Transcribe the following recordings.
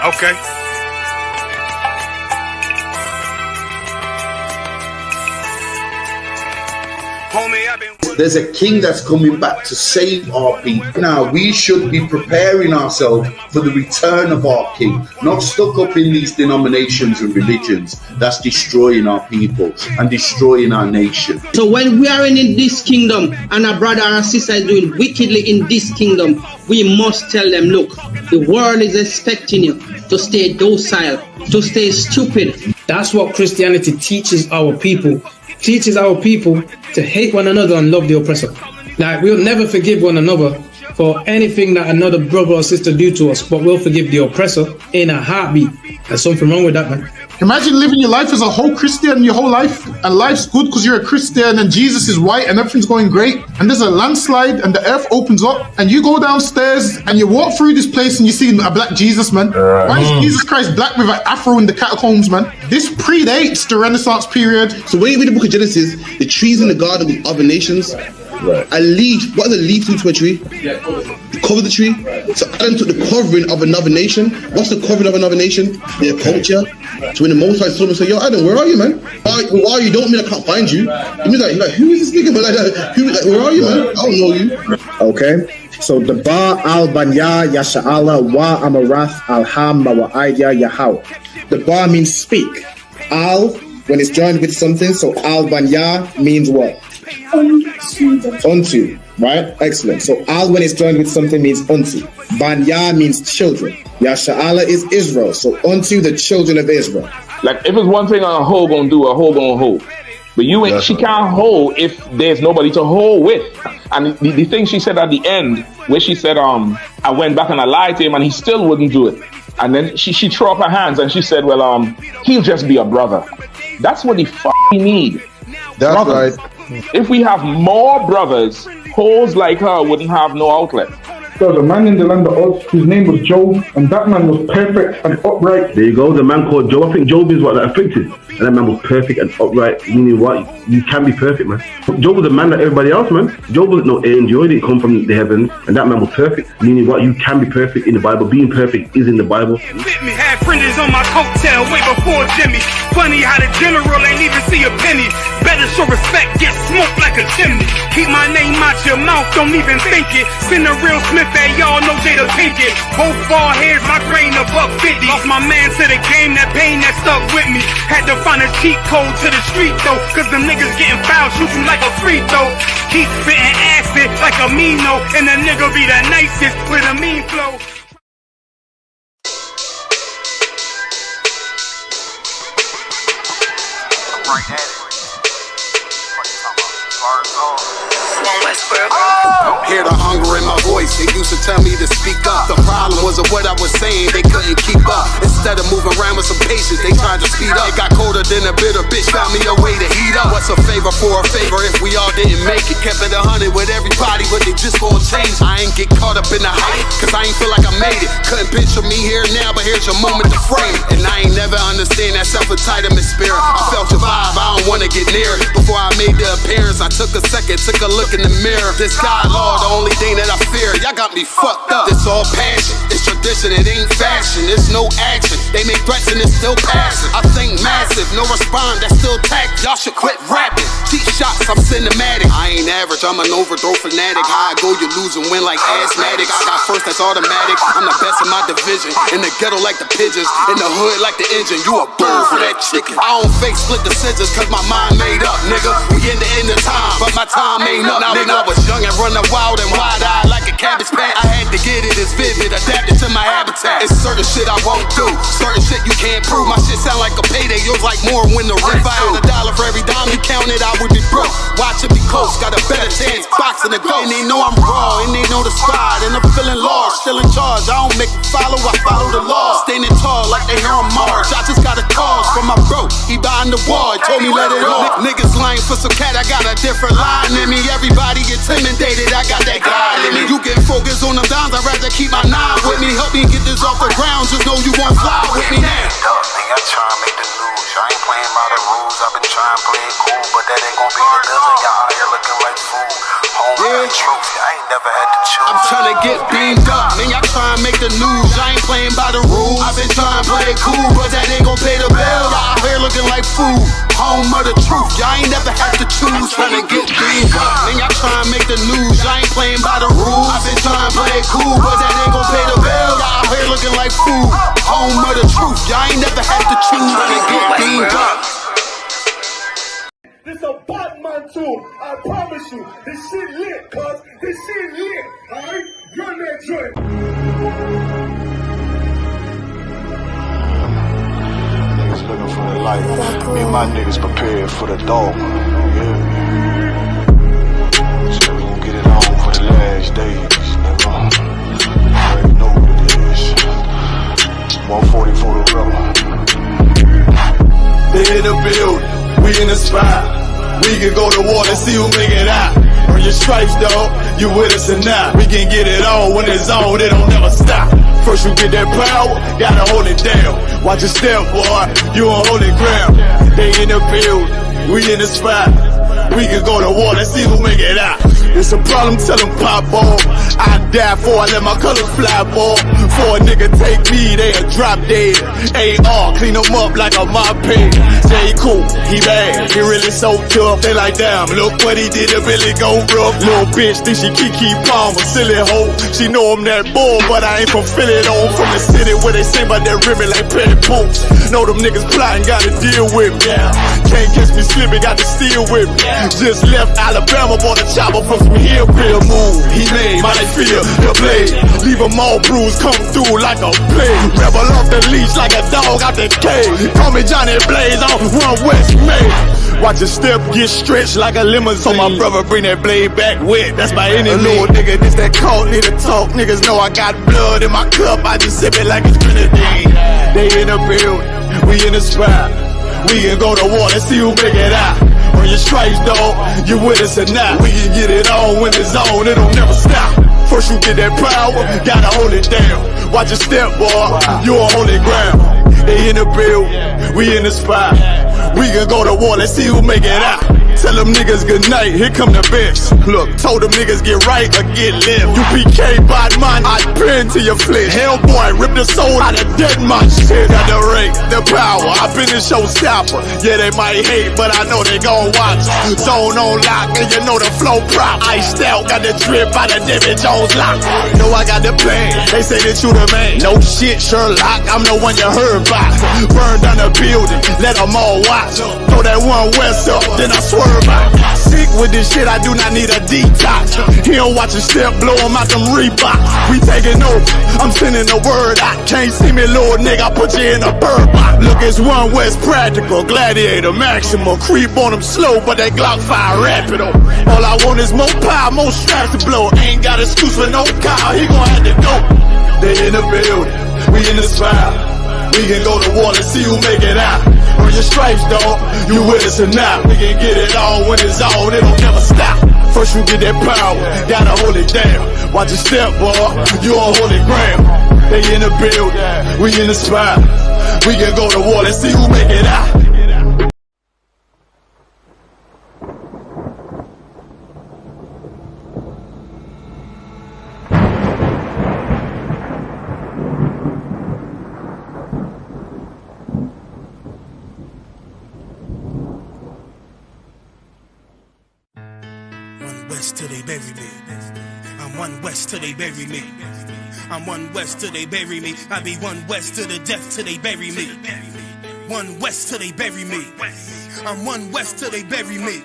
Okay. There's a king that's coming back to save our people. Now, we should be preparing ourselves for the return of our king, not stuck up in these denominations and religions that's destroying our people and destroying our nation. So when we are in this kingdom and a brother or a sister is doing wickedly in this kingdom, we must tell them, look, the world is expecting you to stay docile, to stay stupid. That's what Christianity teaches our people. Teaches our people to hate one another and love the oppressor. Like, we'll never forgive one another for anything that another brother or sister do to us, but we'll forgive the oppressor in a heartbeat. There's something wrong with that, man. Imagine living your life as a whole Christian your whole life, and life's good because you're a Christian and Jesus is white and everything's going great, and there's a landslide and the earth opens up and you go downstairs and you walk through this place and you see a black Jesus, man. Why is Jesus Christ black with an afro in the catacombs, man? This predates the Renaissance period. So when you read the book of Genesis, the trees in the garden with other nations, a leaf, what does a leaf do to a tree? Cover the tree. So Adam took the covering of another nation. What's the covering of another nation? Their culture. So when the Most High saw him and said, yo, Adam, where are you, man? Why are you? Don't mean I can't find you. It means like who is this nigga? But where are you, man? I don't know you. Okay. So the Ba al Banya Yasha'ala wa Amarath al Ham wa Ayya Yahweh. The Ba means speak. Al, when it's joined with something, so al Banya means what? Unto, right? Excellent. So al, when it's joined with something, means unto. Banya means children. Yasha'ala is Israel. So unto the children of Israel. Like, if it's one thing a hoe gonna do, a hoe gonna hold. But you ain't. She can't hold if there's nobody to hold with. And the thing she said at the end, where she said, I went back and I lied to him and he still wouldn't do it. And then she threw up her hands and she said, well, he'll just be a brother. That's what he need. That's brothers. Right. If we have more brothers, hoes like her wouldn't have no outlet. There was a man in the land of Oz whose name was Job, and that man was perfect and upright. There you go, the man called Job. I think Job is what that afflicted. And that man was perfect and upright, meaning what? You can be perfect, man. Job was a man like everybody else, man. Job wasn't no angel, he didn't come from the heavens, and that man was perfect, meaning what? You can be perfect in the Bible. Being perfect is in the Bible. Had printers on my coattail way before Jimmy. Funny how the general ain't even see a penny. Better show respect, get smoked like a chimney. Keep my name out your mouth, don't even think it. Send a real Smith at y'all, know Jada Pinkett. Both ball heads, my grain above 50. Lost my man to the game, that pain that stuck with me. Had to find a cheat code to the street though, cause the niggas getting foul, shoot you like a free throw. Keep spitting acid like a Mino, and the nigga be the nicest with a mean flow. Right at it. Hear the hunger in my voice, they used to tell me to speak up. The problem wasn't what I was saying, they couldn't keep up. Instead of moving around with some patience, they tried to speed up. It got colder than a bitter bitch, found me a way to heat up. What's a favor for a favor if we all didn't make it? Kept it 100 with everybody, but they just gon' change. I ain't get caught up in the hype, cause I ain't feel like I made it. Couldn't picture me here now, but here's your moment to frame it. And I ain't never understand that self-entitlement spirit. I felt your vibe, I don't wanna get near it. Before I made the appearance, I took a second, took a look in the mirror. This God, Lord, the only thing that I fear. Y'all got me fucked up. It's all passion, it's tradition, it ain't fashion. It's no action, they make threats and it's still passing. I think massive, no respond, that's still tact. Y'all should quit rapping. Cheap shots, I'm cinematic. I ain't average, I'm an overthrow fanatic. How I go, you lose and win like asthmatic. I got first, that's automatic. I'm the best in my division. In the ghetto like the pigeons, in the hood like the engine. You a bird for that chicken. I don't fake split decisions cause my mind made up, nigga. We in the end of time, but my time ain't up. Now when I was young and running wild and wide-eyed like a cabbage patch, I had to get it as vivid, adapted to my habitat. It's certain shit I won't do, certain shit you can't prove. My shit sound like a payday, yours like more when the rent. If I had $1 for every dime you counted, I would be broke. Watch it be close, got a better chance, boxing the ghost. And they know I'm raw, and they know the squad, and I'm feeling large, still in charge. I don't make them follow, I follow the law. Standing tall like they here on Mars. I just got a call from my bro, he behind the wall, he told me let it off. Niggas lying for some cat, I got a different line in me. Everybody intimidated, I got that guy in me. You get focused on them dimes, I'd rather keep my nine with me. Help me get this off the ground, just know you won't fly with me now. I try and make the news. I ain't playing by the rules. I've been trying to play it cool, but that ain't gonna be the business. Y'all out here looking like fool. Home yeah. Truth. I ain't never had to choose. I'm trying to get beamed up. Man, y'all try and make the news. I ain't playing by the rules. I've been trying to play it cool, but that ain't gonna pay the bill. Y'all out here looking like fool. Home of the truth. Y'all ain't never had to choose. Trying to get beamed up. Man, y'all try and make the news. I ain't playing by the rules. I've been trying to play it cool, but that ain't gonna pay the bill. Y'all out here looking like fool. Home of the truth. Y'all ain't never had to choose. Trying to get beamed up. This a Batman tune. I promise you. This shit lit, cuz. This shit lit. Alright? Run that joint. Niggas looking for the light. Me and my niggas prepared for the dog. Yeah. So we gon' get it on for the last days, nigga. You already know what it is. 140 for the rubber. They in the building. We in the spot. We can go to war and see who make it out. Earn your stripes, dog. You with us or not? We can get it on when it's on. It don't never stop. First you get that power, gotta hold it down. Watch your step, boy. You on holy ground. They in the building. We in the spot. We can go to war and see who make it out. It's a problem, tell them pop ball. I die for, I let my colors fly ball. For a nigga take me, they a drop dead. AR, clean them up like a mop pig. Say he cool, he bad, he really so tough. They like, damn, look what he did to Billy go rough. Little bitch think she Kiki Palmer, silly hoe. She know I'm that bull, but I ain't from Philly though. From the city where they sing about that ribbon like petty poops. Know them niggas plotting, gotta deal with me. Can't catch me slipping, got to steal with me. Just left Alabama, bought a chopper from some hillbilly move. He made my life feel the blade. Leave them all bruised, come through like a plague. Rebel off the leash like a dog out the cage. Call me Johnny Blaze, I'm Run West May. Watch your step get stretched like a limousine. So my brother bring that blade back wet, that's by any little nigga, this that cult, need to talk. Niggas know I got blood in my cup, I just sip it like it's grenadine. They in the building, we in the spot. We can go to war and see who make it out. Earn your stripes, dog. You with us or not? We can get it on when it's on. It don't never stop. First you get that power, gotta hold it down. Watch your step, boy. You on holy ground. They in the building, we in the spot. We can go to war. Let's see who make it out. Tell them niggas good night, here come the bitch. Look, told them niggas get right or get left. You PK bad man, I pin to your flesh. Hellboy, rip the soul out of dead man. Shit, got the rate, the power. I been the showstopper. Yeah, they might hate, but I know they gon' watch. Zone on lock, and you know the flow prop. Iced out, got the drip out of David Jones lock. Know I got the plan, they say that you the man. No shit, Sherlock, I'm the one you heard about. Burn down the building, let them all watch. Throw that one west up, then I swear. Sick with this shit, I do not need a detox. He don't watch a step, blow him out them Reeboks. We taking over, I'm sending the word out. Can't see me, little nigga, I put you in a bird box. Look, it's One West practical, gladiator, maximal. Creep on them slow, but that Glock 5 rapid. All I want is more power, more straps to blow. Ain't got excuse for no car, he gon' have to go. They in the building, we in the spot. We can go to war and see who make it out. Earn your stripes, dog. You with us or not? We can get it on when it's on. It don't never stop. First you get that power, gotta hold it down. Watch your step, boy. You on holy ground. They in the building, we in the spot. We can go to war. Let's see who make it out. Till they bury me. I'm One West till they bury me. I'm One West till they bury me. I be One West to the death till they bury me. One West till they bury me. I'm One West till they bury me.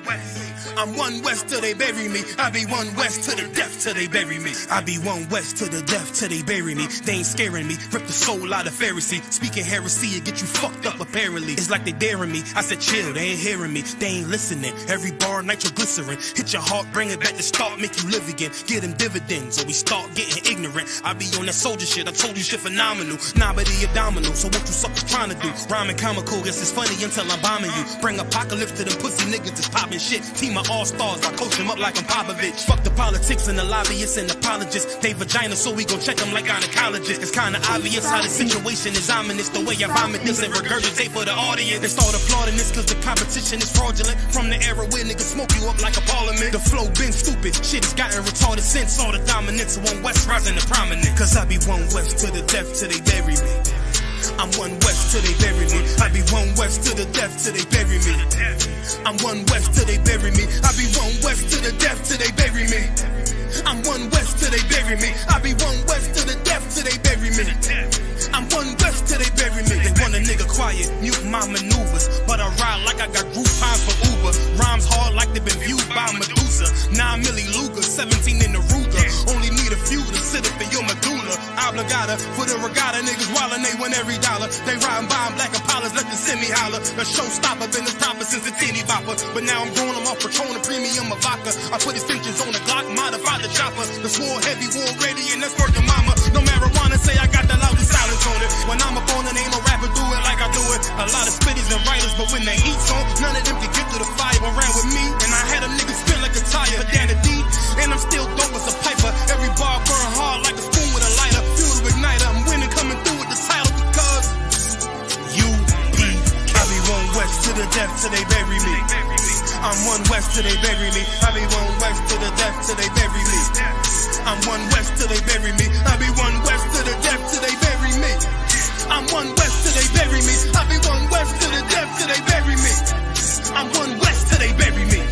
I'm One West till they bury me. I be One West to the death till they bury me. I be One West to the death till they bury me. They ain't scaring me. Rip the soul out of Pharisee. Speaking heresy and get you fucked up apparently. It's like they daring me. I said chill, they ain't hearing me. They ain't listening. Every bar nitroglycerin. Hit your heart, bring it back to start, make you live again. Get them dividends or we start getting ignorant. I be on that soldier shit. I told you shit phenomenal. Nah, but he abdominal. So what you suckers trying to do? Rhyming comical. Guess it's funny until I'm bombing you. Bring apocalypse to them pussy niggas that's popping shit. Team my all-stars. I coach them up like I'm Popovich. Fuck the politics and the lobbyists and apologists. They vagina, so we gon' check them like gynecologists. It's kinda obvious how the situation is ominous. The way I vomit this and regurgitate for the audience. They start applauding this cause the competition is fraudulent. From the era where niggas smoke you up like a parliament. The flow been stupid. Shit has gotten retarded since all the dominance of one West rising to prominent. Cause I be one West to the death till they bury me. I'm one West till they bury me. I be one West to the death till they bury me. I'm one West till they bury me. I be one West to the death till they bury me. I'm one West till they bury me. I be one West to the death till they bury me. I'm one West till they bury me. They want a nigga quiet, mute my maneuvers, but I ride like I got Groupon for Uber. Rhymes hard like they been viewed by Medusa. 9 milli Luger, 17 in the Ruger. Only need a few to sit up in your medulla. Obligata for the regatta, niggas wildin', they win every dollar. They riding by in black Impalas, let the semi holler. The showstopper been the proper since the teeny bopper. But now I'm growing them off Patron, a premium of vodka. I put extensions on the Glock, modified the chopper. The swore heavy, war ready, and that's working mama. No marijuana, say I got the loudest silence on it. When I'm up on it, ain't no rapper do it like I do it. A lot of spitties and writers, but when the heat's on, none of them can get to the fire. Around with me, and I had a nigga spin like a tire. But down the deep, and I'm still dope as a piper. Every bar burn hard like a spoon with a lighter. Fuel to igniter, I'm winning, coming through with the title because UP. I be one West to the death till they bury me. I'm one West till they bury me. I be one West to the death till they bury me. I'm one West till they bury me. I be one West to the death till they bury me. I'm one West till they bury me. I be one West to the death till they bury me. I'm one West till they bury me.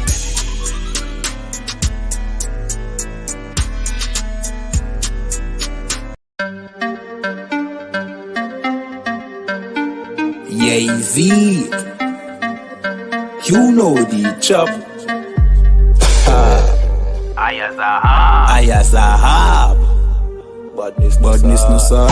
Yay-Z, you know the chop. Ayazahab. Badness no sir.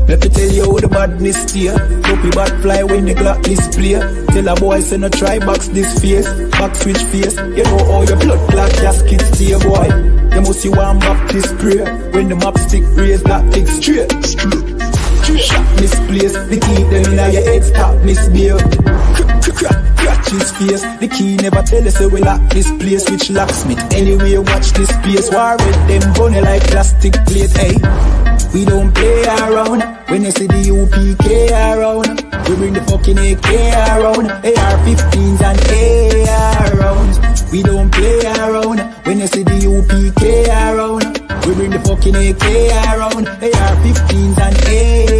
Let me tell you how the badness steer. Dopey bad fly when the Glock display. Tell a boy say no try box this face. Back switch face. You know how your blood clot casket stay boy. You must see one Baptist prayer. When the map stick raise that big straight. Shot misplaced. The key them in your head stop misbehaved. Crack his face. The key never tell us we lock this place. Which locksmith anyway watch this place. War with them bunny like plastic plate. Hey, we don't play around. When you see the UPK around, we bring the fucking AK around. AR-15s and AR rounds. We don't play around. When you see the UPK around, we bring the fucking AK around. AR-15s and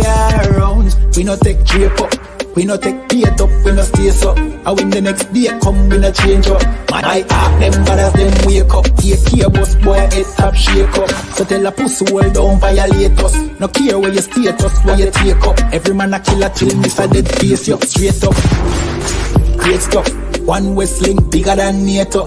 AR rounds. We no take drape up. We no take beat up, we no stay so. And when the next day come, we no change up. My heart, them brothers, them wake up. Take care, boss boy, head top shake up. So tell a pussy, hold down, violate us. No care where you status, where you take up. Every man a killer till miss a dead face, you straight up. Great stuff, one Westling bigger than NATO.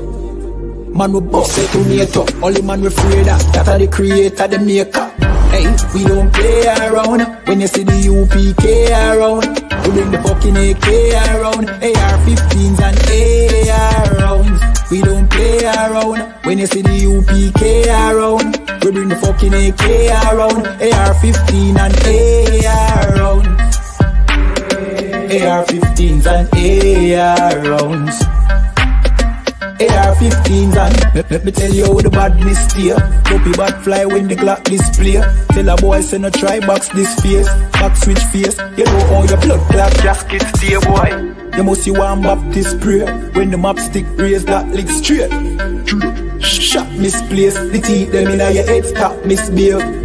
Man we boss it to NATO. Only man we afraid that are the creator, the maker. Hey, we don't play around. When you see the UPK around, we bring the fucking AK around. AR-15s and AR rounds. We don't play around. When you see the UPK around, we bring the fucking AK around. AR-15 and AR rounds. AR-15s and AR rounds. AR-15s and let me tell you how the badness steer. Dopey bad fly when the Glock display. Tell a boy say no try box this face. Back switch face. You know how your blood clot casket stay boy. You must see one Baptist prayer. When the map stick raise that leg straight. Shot misplaced. The teeth them in your head stop misbehaved.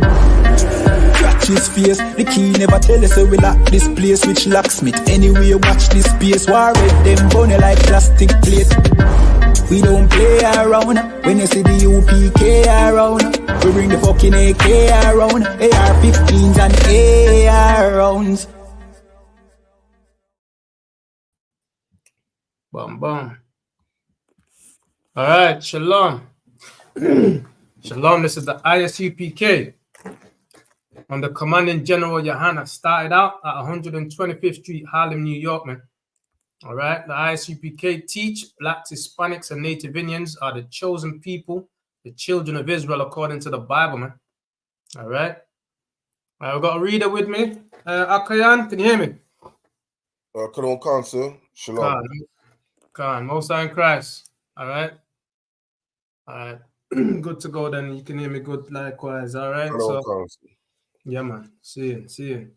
Crack his face. The key never tell us we lock this place. Which locksmith anyway watch this space. War with them bunny like plastic plate. We don't play around. When you see the UPK around, we bring the fucking AK around. AR-15s and AR rounds. Bum bum. All right, shalom. Shalom, this is the ISUPK. I'm the Commanding General Johanna. Started out at 125th Street, Harlem, New York, man. All right, the ISUPK teach Blacks, Hispanics, and Native Indians are the chosen people, the children of Israel, according to the Bible, man. All right. I've got a reader with me. Akayan, can you hear me? Come on, sir. Shalom. Khan, Most High in Christ. All right. All right. Good to go then. You can hear me good likewise. All right. Hello, So, yeah, man. See you.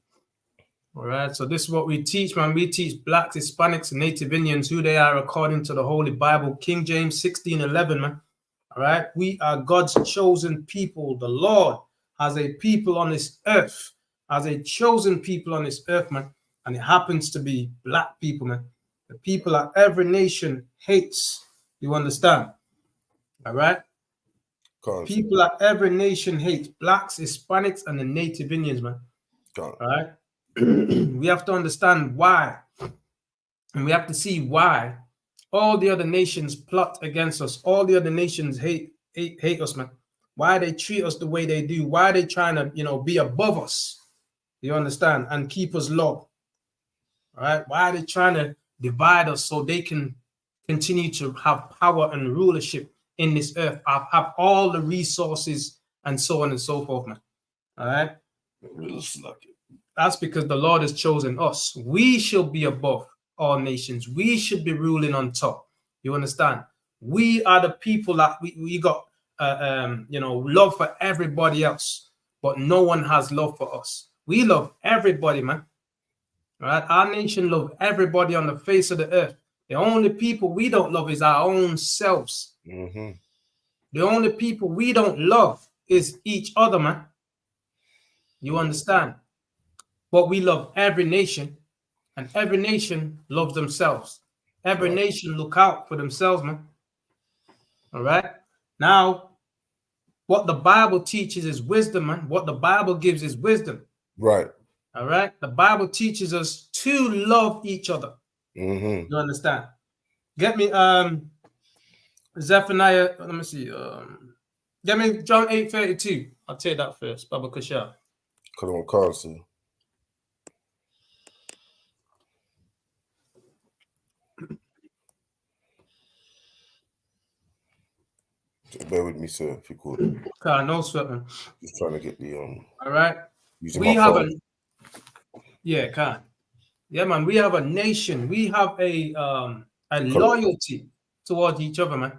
All right. So this is what we teach, man. We teach blacks, Hispanics, and Native Indians who they are according to the Holy Bible, King James 16:11, man. All right. We are God's chosen people. The Lord has a people on this earth, has a chosen people on this earth, man. And it happens to be black people, man. The people that every nation hates. You understand? All right. People that every nation hates. Blacks, Hispanics, and the Native Indians, man. All right. We have to understand why. And we have to see why all the other nations plot against us. All the other nations hate us, man. Why they treat us the way they do. Why they trying to, be above us. You understand? And keep us low. All right. Why are they trying to divide us so they can continue to have power and rulership in this earth, have all the resources and so on and so forth, man. All right. That's because the Lord has chosen us. We shall be above all nations. We should be ruling on top. You understand? We are the people that we got, love for everybody else, but no one has love for us. We love everybody, man. All right. Our nation loves everybody on the face of the earth. The only people we don't love is our own selves. Mm-hmm. The only people we don't love is each other, man. You understand? But we love every nation, and every nation loves themselves. Every nation look out for themselves, man. All right? Now, what the Bible teaches is wisdom, man. What the Bible gives is wisdom. Right. All right? The Bible teaches us to love each other. Mm-hmm. You understand? Get me Zephaniah, let me see. Get me John 8:32. I'll take that first. Baba Kushal. Come on, Carlson. Bear with me, sir, if you could. No sweat, man. Just trying to get the All right. We have yeah, man. We have a nation. We have a loyalty towards each other, man.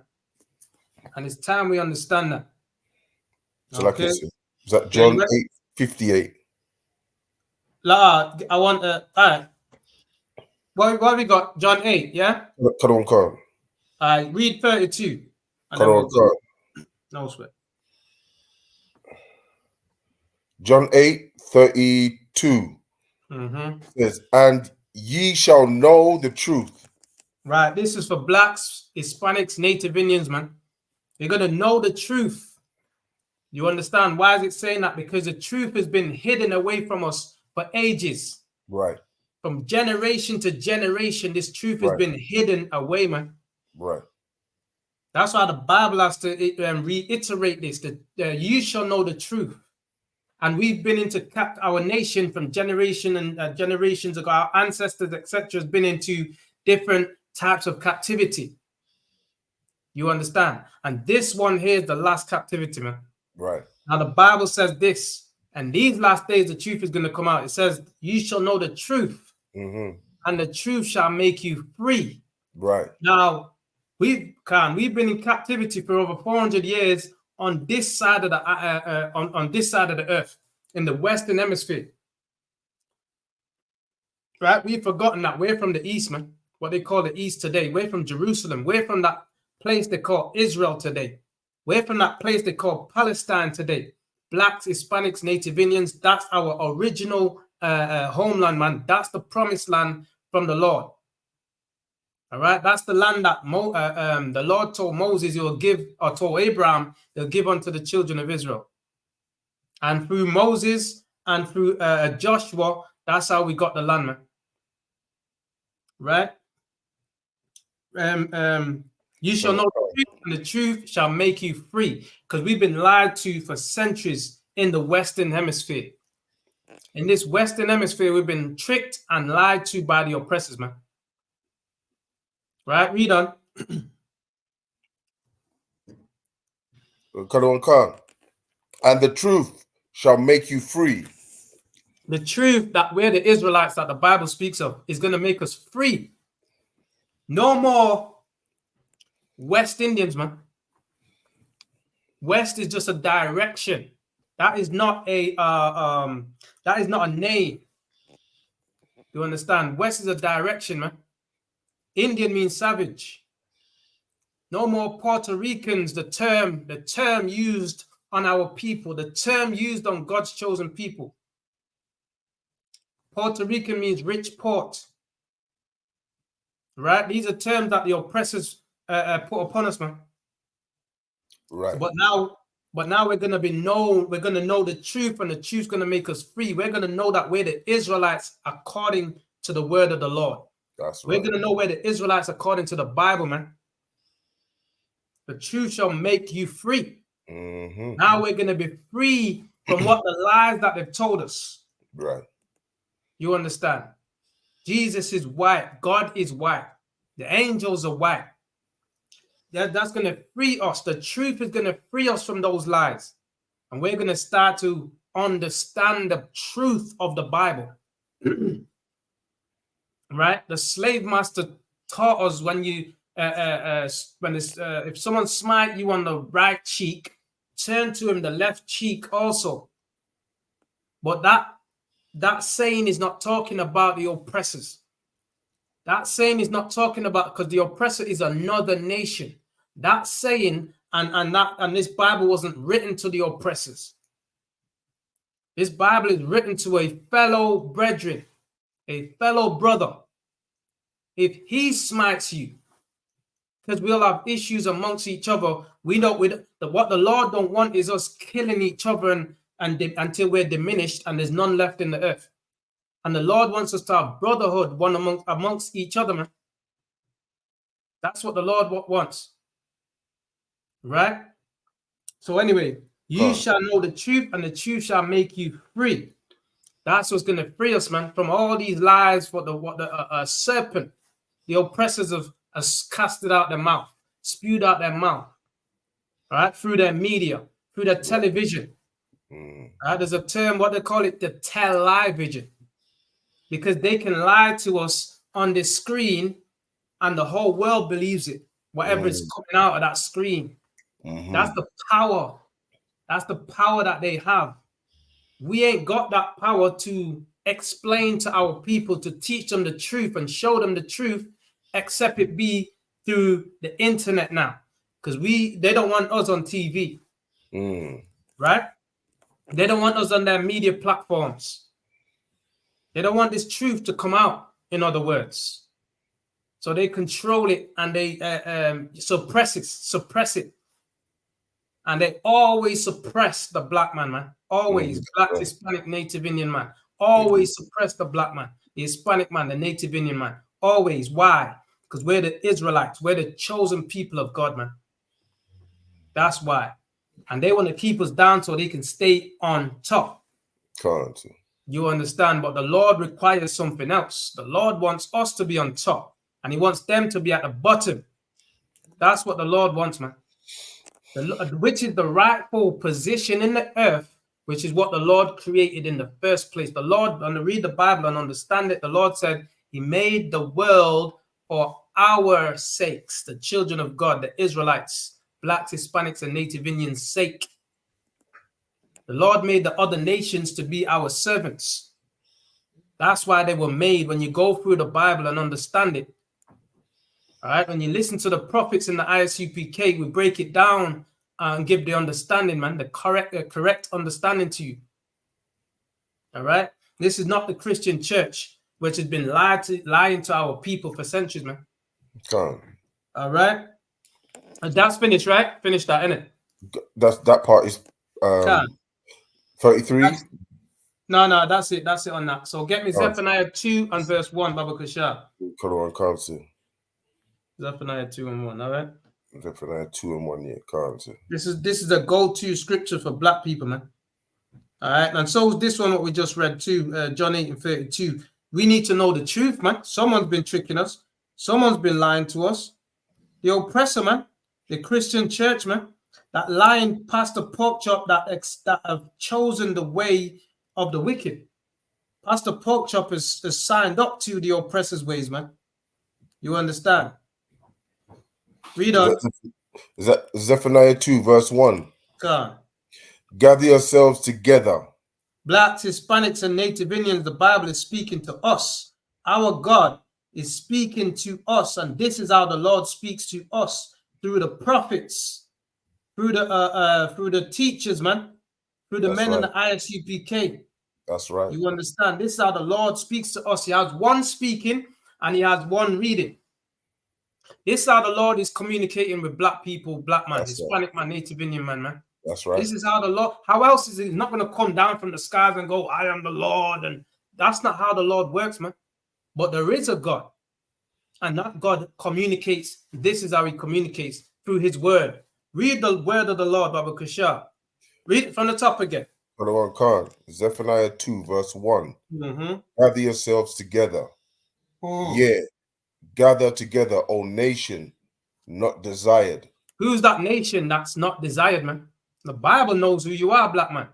And it's time we understand that. So, like I said, is that John 8:58? I want all right. What we got? John 8, yeah? Come on, Carl. I read 32. Come on, Carl. No sweat. John 8:32 says, "And ye shall know the truth." Right. This is for blacks, Hispanics, Native Indians, man. You're gonna know the truth. You understand? Why is it saying that? Because the truth has been hidden away from us for ages. Right. From generation to generation, this truth has been hidden away, man. Right. That's why the Bible has to reiterate this, that you shall know the truth. And we've been into our nation from generation and generations ago. Our ancestors, etc., has been into different types of captivity. You understand? And this one here is the last captivity, man. Right. Now the Bible says this, and these last days the truth is going to come out. It says, "You shall know the truth, and the truth shall make you free." Right. Now we've been in captivity for over 400 years on this side of the on this side of the earth, in the Western Hemisphere. Right? We've forgotten that we're from the East, man. What they call the East today. We're from Jerusalem. We're from that place they call Israel today. We're from that place they call Palestine today. Blacks, Hispanics, Native Indians. That's our original homeland, man. That's the promised land from the Lord. All right, that's the land that the Lord told Moses he will give, or told Abraham he'll give unto the children of Israel. And through Moses and through Joshua, that's how we got the land, man. Right? You shall know the truth, and the truth shall make you free. Because we've been lied to for centuries in the Western Hemisphere. In this Western Hemisphere, we've been tricked and lied to by the oppressors, man. Right, read on. And the truth shall make you free. The truth that we're the Israelites that the Bible speaks of is going to make us free. No more West Indians, man. West is just a direction. That is not a name. You understand? West is a direction, man. Indian means savage. No more Puerto Ricans, the term used on our people, the term used on God's chosen people. Puerto Rican means rich port. Right? These are terms that the oppressors put upon us, man. Right. But now we're gonna know the truth, and the truth's gonna make us free. We're gonna know that we're the Israelites according to the word of the Lord. That's right. We're gonna know we're the Israelites according to the Bible, man. The truth shall make you free. Mm-hmm. Now we're gonna be free from what the lies that they've told us. Right. You understand? Jesus is white. God is white. The angels are white. That's going to free us. The truth is going to free us from those lies. And we're going to start to understand the truth of the Bible. Right? The slave master taught us when you, if someone smite you on the right cheek, turn to him the left cheek also. But that saying is not talking about the oppressors. That saying is not talking about, because the oppressor is another nation. That saying and this Bible wasn't written to the oppressors. This Bible is written to a fellow brethren, a fellow brother. If he smites you, because we all have issues amongst each other, what the Lord don't want is us killing each other until we're diminished and there's none left in the earth. And the Lord wants us to have brotherhood one amongst each other, man. That's what the Lord wants. Right? So anyway, you shall know the truth, and the truth shall make you free. That's what's going to free us, man, from all these lies. What the serpent, the oppressors have casted out their mouth, spewed out their mouth, right, through their media, through their television. Right? There's a term, what they call it, the tell-lie vision, because they can lie to us on the screen, and the whole world believes it. Whatever is coming out of that screen. That's the power. That's the power that they have. We ain't got that power to explain to our people, to teach them the truth and show them the truth, except it be through the internet now. Because they don't want us on TV. Right? They don't want us on their media platforms. They don't want this truth to come out, in other words. So they control it and they suppress it. And they always suppress the black man, man. Always. Black, Hispanic, Native Indian man. Always suppress the black man, the Hispanic man, the Native Indian man. Always. Why? Because we're the Israelites. We're the chosen people of God, man. That's why. And they want to keep us down so they can stay on top. You understand? But the Lord requires something else. The Lord wants us to be on top. And he wants them to be at the bottom. That's what the Lord wants, man. Which is the rightful position in the earth, which is what the Lord created in the first place. The Lord, when you read the Bible and understand it, the Lord said he made the world for our sakes, the children of God, the Israelites, blacks, Hispanics, and Native Indians' sake. The Lord made the other nations to be our servants. That's why they were made. When you go through the Bible and understand it, all right, when you listen to the prophets in the ISUPK, we break it down and give the understanding, man, the correct understanding to you. All right, this is not the Christian church, which has been lying to our people for centuries, man. All right, and that's finished, right? Finish that, innit? That part is 33. No, that's it. That's it on that. So get me Zephaniah 2 and verse 1, Baba Kashar. Zephaniah 2 and 1, all right? Zephaniah 2 and 1, yeah, can't see. This is a go-to scripture for black people, man. All right, and so this one, what we just read too, John 8 and 32. We need to know the truth, man. Someone's been tricking us. Someone's been lying to us. The oppressor, man. The Christian church, man. That lying Pastor Porkchop that have chosen the way of the wicked. Pastor Porkchop has signed up to the oppressor's ways, man. You understand? Read on. Is that Zephaniah 2, verse 1? God. Gather yourselves together. Blacks, Hispanics, and Native Indians, the Bible is speaking to us. Our God is speaking to us, and this is how the Lord speaks to us through the prophets, through the teachers, man, through the men in the ISUPK. That's right. You understand? This is how the Lord speaks to us. He has one speaking and he has one reading. This is how the Lord is communicating with black people, black man, Hispanic man, Native Indian man. That's right. This is how the Lord, how else is it not going to come down from the skies and go, I am the Lord? And that's not how the Lord works, man. But there is a God. And that God communicates. This is how he communicates through his word. Read the word of the Lord, Baba Kushar. Read it from the top again. Brother Khan, Zephaniah 2, verse 1. Gather yourselves together. Yeah, gather together, O nation, not desired. Who's that nation that's not desired, man? The Bible knows who you are, black man.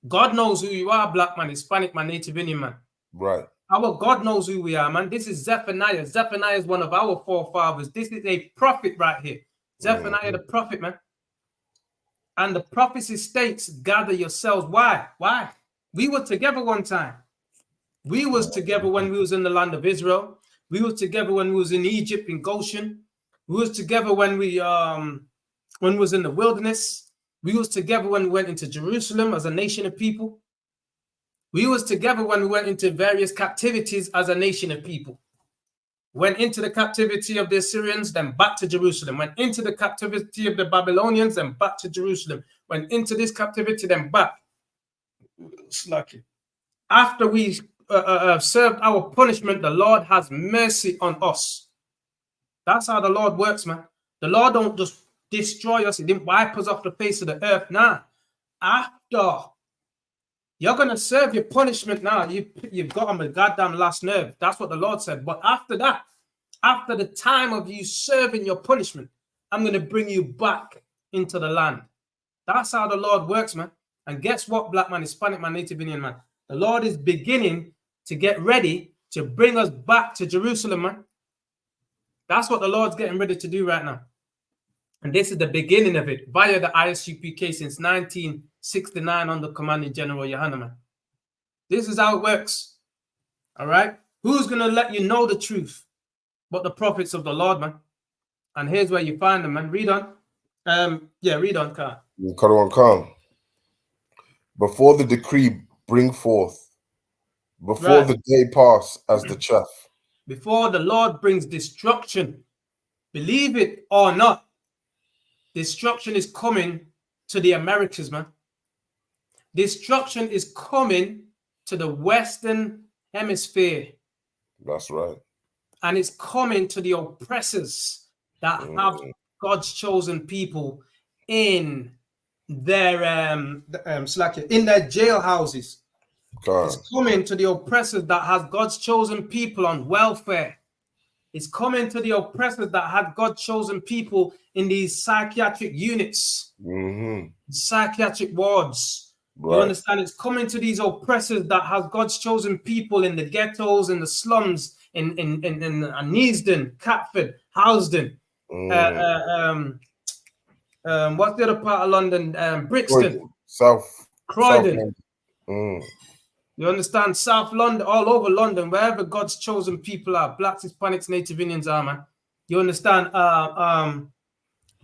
God knows who you are, black man, Hispanic man, Native Indian man. Right. Our God knows who we are, man. This is Zephaniah. Zephaniah is one of our forefathers. This is a prophet right here. Zephaniah the prophet, man. And the prophecy states, gather yourselves. Why? Why? We were together one time. We was together when we was in the land of Israel. We were together when we was in Egypt, in Goshen. We was together when we was in the wilderness. We was together when we went into Jerusalem as a nation of people. We was together when we went into various captivities as a nation of people. Went into the captivity of the Assyrians, then back to Jerusalem. Went into the captivity of the Babylonians, then back to Jerusalem. Went into this captivity, then back. Slacky. After we served our punishment, the Lord has mercy on us. That's how the Lord works, man. The Lord don't just destroy us. He didn't wipe us off the face of the earth. Nah. After you're going to serve your punishment now. You've got on the goddamn last nerve. That's what the Lord said. But after that, after the time of you serving your punishment, I'm going to bring you back into the land. That's how the Lord works, man. And guess what, black man, Hispanic man, Native Indian man? The Lord is beginning to get ready to bring us back to Jerusalem, man. That's what the Lord's getting ready to do right now. And this is the beginning of it via the ISUPK since 1969 under Commanding General Yohana. This is how it works. All right? Who's going to let you know the truth but the prophets of the Lord, man? And here's where you find them, man. Read on. Read on, Khan. Khan. Before the decree bring forth, before the day pass as the chaff. Before the Lord brings destruction, believe it or not, destruction is coming to the Americas, man. Destruction is coming to the Western Hemisphere. That's right. And it's coming to the oppressors that have God's chosen people in their in their jailhouses. It's coming to the oppressors that has God's chosen people on welfare. It's coming to the oppressors that had God chosen people in these psychiatric units, psychiatric wards. Right. You understand? It's coming to these oppressors that has God's chosen people in the ghettos, in the slums, in Neasden, Catford, Housden, what's the other part of London? Brixton, Croydon. You understand? South London, all over London, wherever God's chosen people are, blacks, Hispanics, Native Indians are, man. You understand?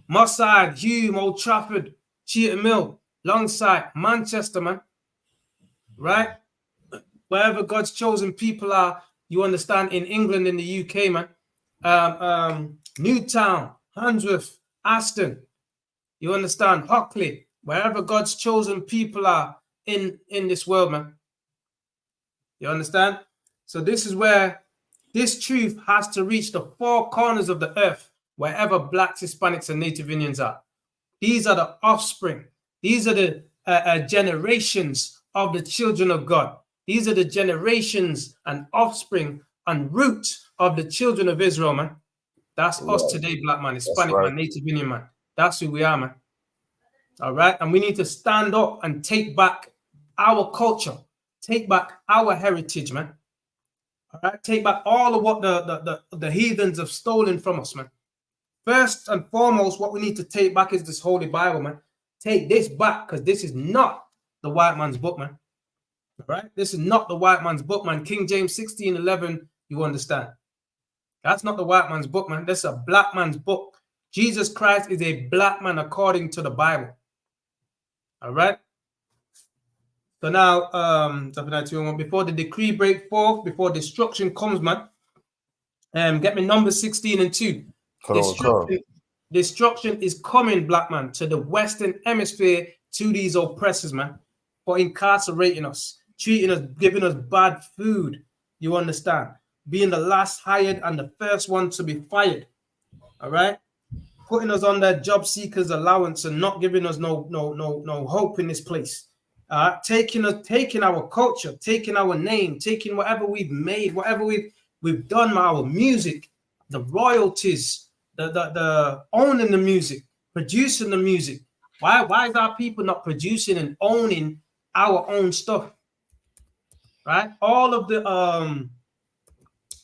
Moss Side, Hume, Old Trafford, Cheetah Mill, Longside, Manchester, man. Right? Wherever God's chosen people are, you understand, in England, in the UK, man. Newtown, Handsworth, Aston. You understand? Hockley, wherever God's chosen people are in this world, man. You understand? So this is where this truth has to reach the four corners of the earth, wherever blacks, Hispanics, and Native Indians are. These are the offspring. These are the generations of the children of God. These are the generations and offspring and root of the children of Israel, man. That's us today, black man, Hispanic man, Native Indian man. That's who we are, man. All right? And we need to stand up and take back our culture. Take back our heritage, man. All right? Take back all of what the heathens have stolen from us, man. First and foremost, what we need to take back is this Holy Bible, man. Take this back, because this is not the white man's book, man. All right? This is not the white man's book, man. King James 16:11, you understand. That's not the white man's book, man. That's a black man's book. Jesus Christ is a black man according to the Bible. All right? So now, before the decree break forth, before destruction comes, man, get me Numbers 16 and 2. Destruction is coming, black man, to the Western Hemisphere, to these oppressors, man, for incarcerating us, treating us, giving us bad food. You understand? Being the last hired and the first one to be fired. All right? Putting us on their job seekers allowance and not giving us no hope in this place. Taking our culture, taking our name, taking whatever we've made, whatever we've done, our music, the royalties, the owning the music, producing the music. Why is our people not producing and owning our own stuff? Right? All of the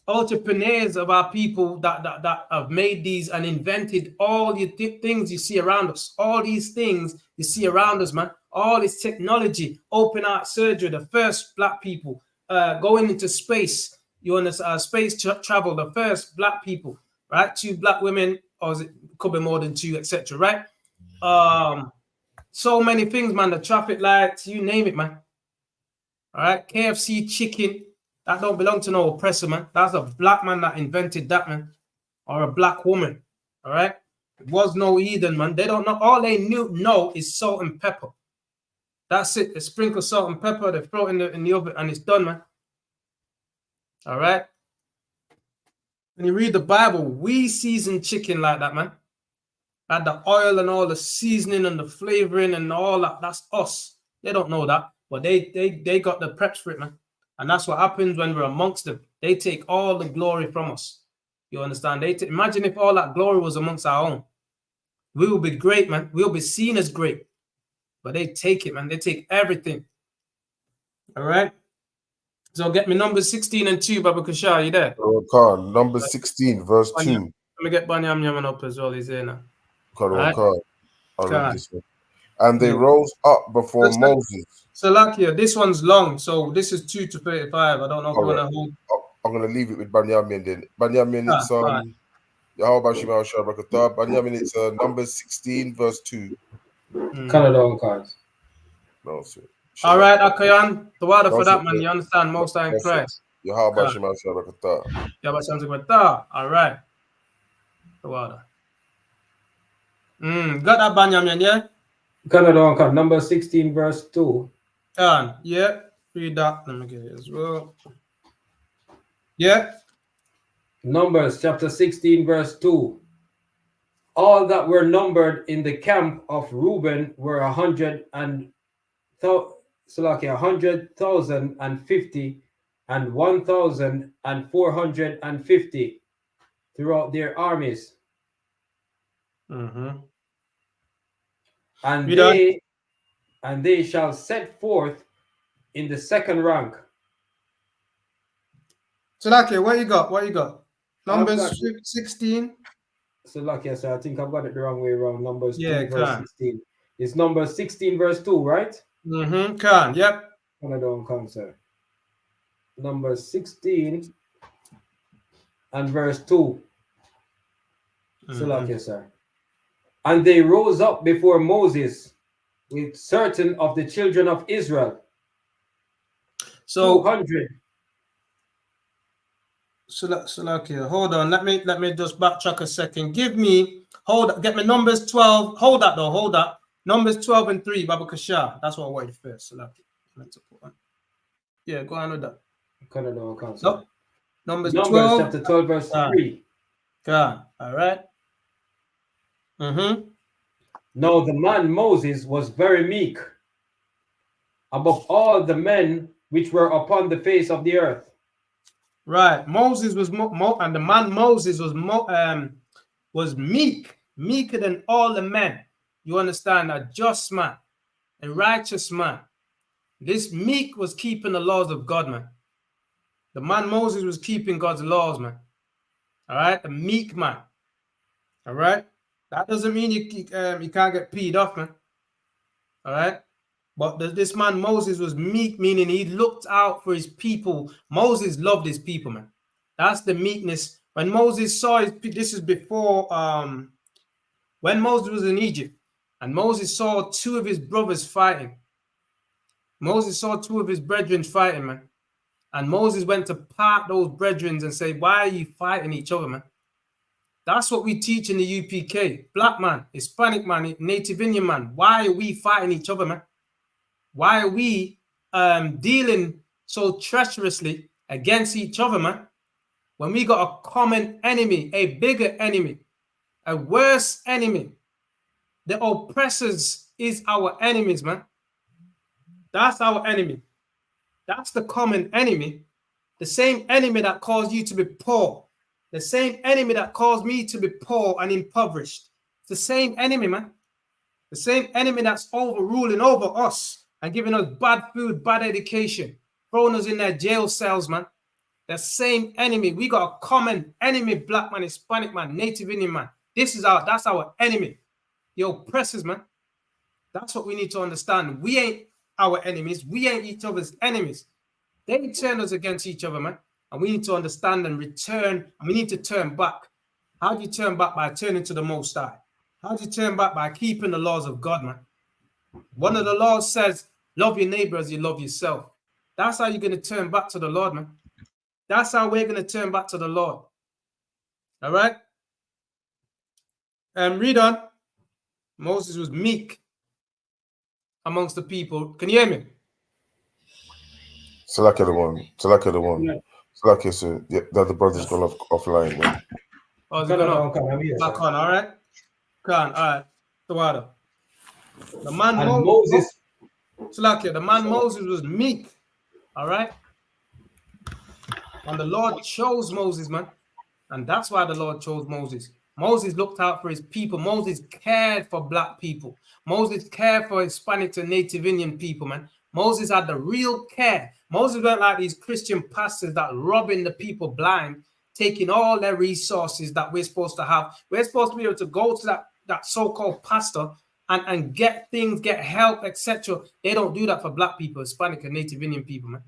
entrepreneurs of our people that have made these and invented all the things you see around us. All these things you see around us, man. All this technology, open heart surgery, the first black people going into space. You understand? Space travel, the first black people, right? 2 black women, or it could be more than 2, etc. Right? So many things, man. The traffic lights, you name it, man. All right, KFC chicken. That don't belong to no oppressor, man. That's a black man that invented that, man. Or a black woman. All right? It was no heathen, man. They don't know. All they know is salt and pepper. That's it. They sprinkle salt and pepper. They throw it in the oven and it's done, man. All right? When you read the Bible, we season chicken like that, man. Like the oil and all the seasoning and the flavoring and all that. That's us. They don't know that. But they got the preps for it, man. And that's what happens when we're amongst them. They take all the glory from us. You understand? Imagine if all that glory was amongst our own. We will be great, man. We'll be seen as great. But they take it, man. They take everything. All right? So get me Numbers 16 and 2, Baba Kushar. Are you there? Numbers 16, verse 2. Let me get Banyam Yaman up as well. He's here now. I'll read this one. And they rose up before Moses. Salakia, this one's long, so this is 2 to 35. I don't know if you want to hold. I'm going to leave it with Banyamin then. Banyamin, it's Banyamin, it's Numbers 16, verse 2. Canada cards. No, sir. All right, Akayan, the water for that, man. You understand? Most time Christ. All right. The water. Got that, Banyamin, yeah? Canada, number 16, verse 2. Yeah, read that. Let me get it as well. Yeah. Numbers chapter 16, verse 2. All that were numbered in the camp of Reuben were 100,050 and 1,450 throughout their armies. And they shall set forth in the second rank. Salakia, what you got? Numbers 16. Salakia, sir, I think I've got it the wrong way around. Numbers 2, verse can. 16. It's Numbers 16, verse 2, right? Can, yep. Can, sir. Numbers 16 and verse 2. Salakia, sir. And they rose up before Moses with certain of the children of Israel. So 200. Salakia, hold on. Let me just backtrack a second. Get me Numbers 12. Hold that. Numbers 12 and 3, Baba Kashar. That's what I wanted first. Salakia. Yeah, go on with that. No. Numbers 12. Chapter 12, verse 3. All right. Now the man Moses was very meek above all the men which were upon the face of the earth. Right. Moses was and the man Moses was meeker than all the men. You understand? A just man, a righteous man. This meek was keeping the laws of God, man. The man Moses was keeping God's laws, man. All right, the meek man. All right. That doesn't mean you can't get peed off, man. All right. But this man Moses was meek, meaning he looked out for his people. Moses loved his people, man. That's the meekness. When Moses saw this is before when Moses was in Egypt, and Moses saw two of his brothers fighting. Moses saw two of his brethren fighting, man. And Moses went to part those brethren and say, why are you fighting each other, man? That's what we teach in the UPK. Black man, Hispanic man, Native Indian man. Why are we fighting each other, man? Why are we dealing so treacherously against each other, man? When we got a common enemy, a bigger enemy, a worse enemy. The oppressors is our enemies, man. That's our enemy. That's the common enemy. The same enemy that caused you to be poor. The same enemy that caused me to be poor and impoverished. It's the same enemy, man. The same enemy that's overruling over us and giving us bad food, bad education, throwing us in their jail cells, man. The same enemy. We got a common enemy, black man, Hispanic man, Native Indian man. That's our enemy. The oppressors, man. That's what we need to understand. We ain't our enemies. We ain't each other's enemies. They turn us against each other, man. And we need to understand and return. And we need to turn back. How do you turn back? By turning to the Most High. How do you turn back? By keeping the laws of God, man. One of the laws says, love your neighbor as you love yourself. That's how you're going to turn back to the Lord, man. That's how we're going to turn back to the Lord. All right? Read on. Moses was meek amongst the people. Can you hear me? Salaka the one. Salaka the one. Yeah. Salaka said, yeah, the other brother's gone offline. Man. Oh, is it gone back on, all right? Come on, all right. The water. The man Moses. Salaka, the man Moses was meek. All right? And the Lord chose Moses, man. And that's why the Lord chose Moses. Moses looked out for his people. Moses cared for black people. Moses cared for Hispanics and Native Indian people, man. Moses had the real care. Moses weren't like these Christian pastors that robbing the people blind, taking all their resources that we're supposed to have. We're supposed to be able to go to that so-called pastor and get things, get help, etc. They don't do that for black people, Hispanic and Native Indian people, man.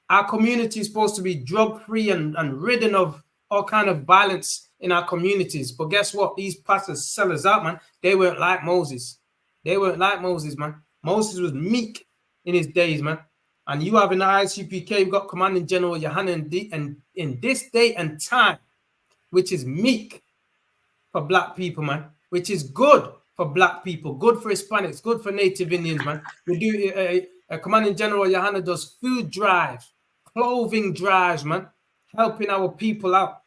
Our community is supposed to be drug-free and ridden of all kind of violence in our communities. But guess what? These pastors sell us out, man. They weren't like Moses. They weren't like Moses, man. Moses was meek in his days, man. And you have in the ICPK, you've got Commanding General Yohanan in this day and time, which is meek for black people, man, which is good for black people, good for Hispanics, good for Native Indians, man. We do Commanding General Yohanan does food drives, clothing drives, man, helping our people out,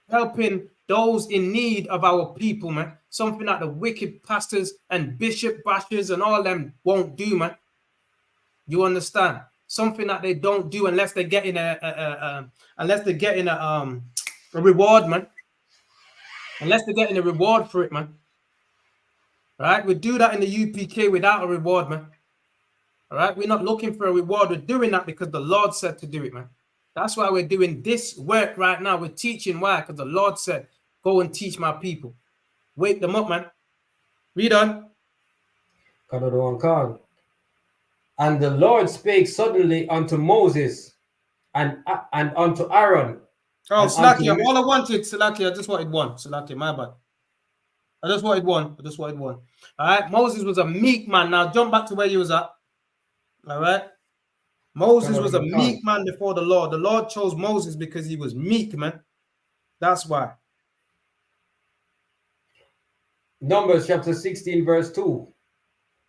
helping those in need of our people, man. Something that the wicked pastors and bishop bashers and all them won't do, man. You understand? Something that they don't do unless they're getting a reward, man. Unless they're getting a reward for it, man. All right, we do that in the UPK without a reward, man. All right, we're not looking for a reward. We're doing that because the Lord said to do it, man. That's why we're doing this work right now. We're teaching. Why? Because the Lord said, go and teach my people. Wake them up, man. Read on. And the Lord spake suddenly unto Moses and unto Aaron. Oh, Slakia, all I wanted, Slakia, I just wanted one. Slakia, my bad. I just wanted one. All right, Moses was a meek man. Now jump back to where you was at. All right. Moses was a meek man before the Lord. The Lord chose Moses because he was meek, man. That's why. Numbers chapter 16, verse 2.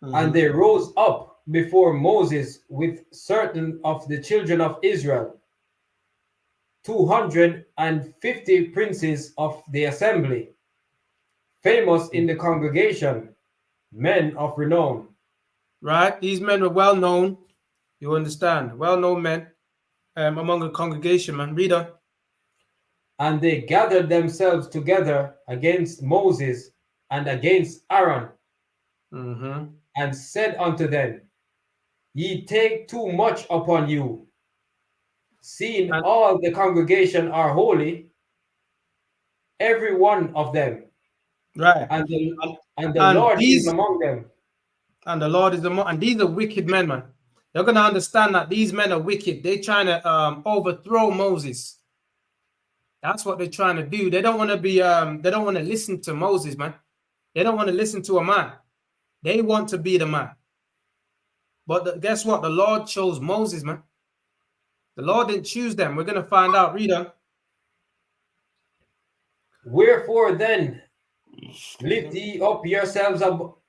And they rose up before Moses with certain of the children of Israel, 250 princes of the assembly, famous in the congregation, men of renown. Right? These men were well known. You understand? Well-known men among the congregation, man. Read on. And they gathered themselves together against Moses and against Aaron, and said unto them, Ye take too much upon you, seeing all the congregation are holy, every one of them. Right. And the Lord is among them. And the Lord is among, and these are wicked men, man. You're gonna understand that these men are wicked. They're trying to overthrow Moses. That's what they're trying to do. They don't want to be they don't want to listen to Moses, man. They don't want to listen to a man. They want to be the man. But guess what? The Lord chose Moses, man. The Lord didn't choose them. We're gonna find out. Read on. Wherefore then lift ye up yourselves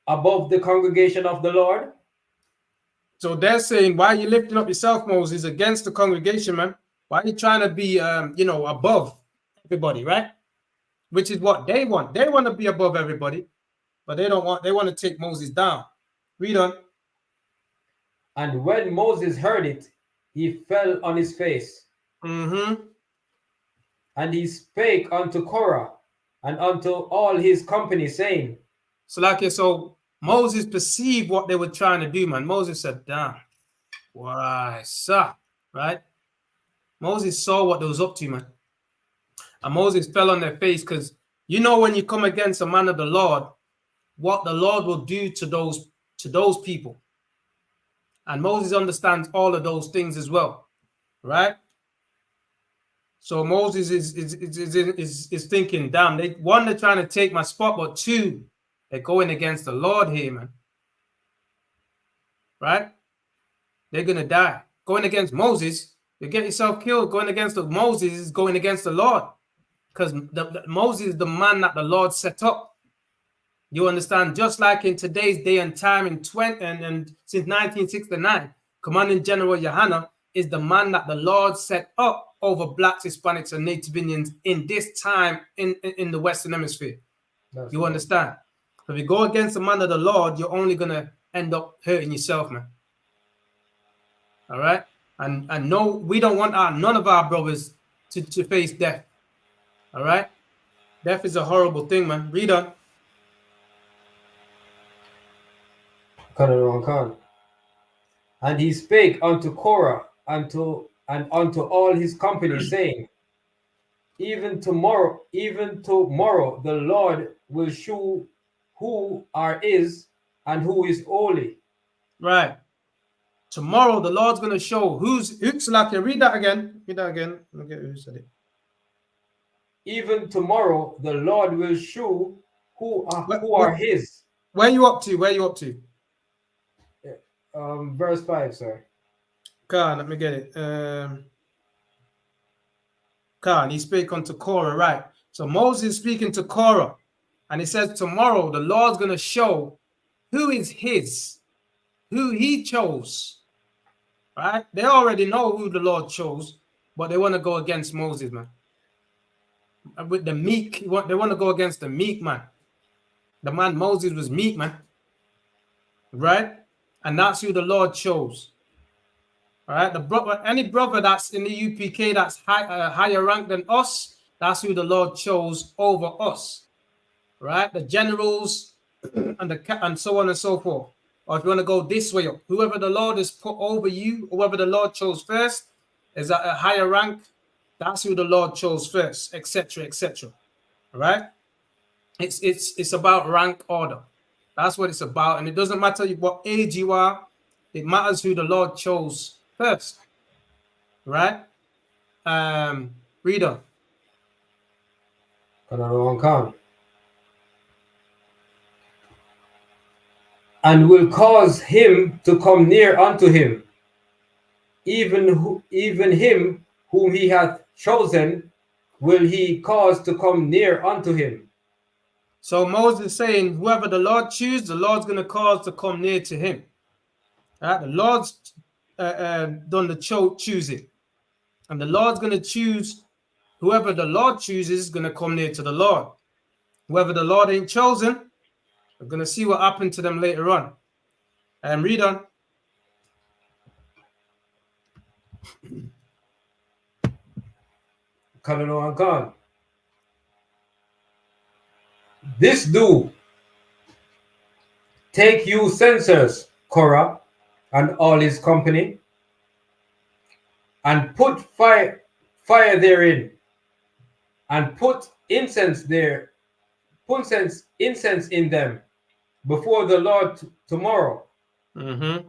above the congregation of the Lord. So they're saying, why are you lifting up yourself, Moses, against the congregation, man? Why are you trying to be, above everybody, right? Which is what they want. They want to be above everybody, but they don't want. They want to take Moses down. Read on. And when Moses heard it, he fell on his face. Mm-hmm. And he spake unto Korah and unto all his company, saying, So Moses perceived what they were trying to do, man. Moses said, damn, why, sir, right? Moses saw what they was up to, man. And Moses fell on their face because when you come against a man of the Lord, what the Lord will do to those people. And Moses understands all of those things as well, right? So Moses is thinking, damn, they're trying to take my spot, but two, they're going against the Lord here, man. Right? They're gonna die. Going against Moses, you get yourself killed. Going against Moses is going against the Lord. Because Moses is the man that the Lord set up. You understand? Just like in today's day and time and since 1969, Commanding General Yohana is the man that the Lord set up over blacks, Hispanics, and Native Indians in this time in the Western Hemisphere. You understand? So if you go against the man of the Lord, you're only gonna end up hurting yourself, man. All right? And no, we don't want none of our brothers to face death. All right? Death is a horrible thing, man. Read on. And he spake unto Korah and unto all his company, saying, Even tomorrow, the Lord will show who is and who is holy. Right. Tomorrow the Lord's going to show who's like. Read that again. Read that again. Look at who said it. Even tomorrow the Lord will show who are his. Where you up to? Verse 5, sir. Khan, let me get it. Khan, he spake unto Korah, right? So Moses is speaking to Korah, and he says, tomorrow the Lord's going to show who is his, who he chose, right? They already know who the Lord chose, but they want to go against Moses, man. With the meek, they want to go against the meek, man. The man Moses was meek, man. Right? And that's who the Lord chose. All right? Any brother that's in the UPK that's higher rank than us, that's who the Lord chose over us. Right? The generals and so on and so forth. Or if you want to go this way up, whoever the Lord has put over you, whoever the Lord chose first, is at a higher rank. That's who the Lord chose first, etc., etc. All right? It's about rank order. That's what it's about. And it doesn't matter what age you are. It matters who the Lord chose first. Right? Read on. And will cause him to come near unto him, even him whom he hath chosen will he cause to come near unto him. So Moses is saying, whoever the Lord chooses, the Lord's going to cause to come near to him. Right? The Lord's done the choosing. And the Lord's going to choose, whoever the Lord chooses is going to come near to the Lord. Whoever the Lord ain't chosen, we're going to see what happened to them later on. Read on. This do. Take you censers, Korah, and all his company, and put fire therein, and put incense there incense in them before the Lord tomorrow. Mm-hmm.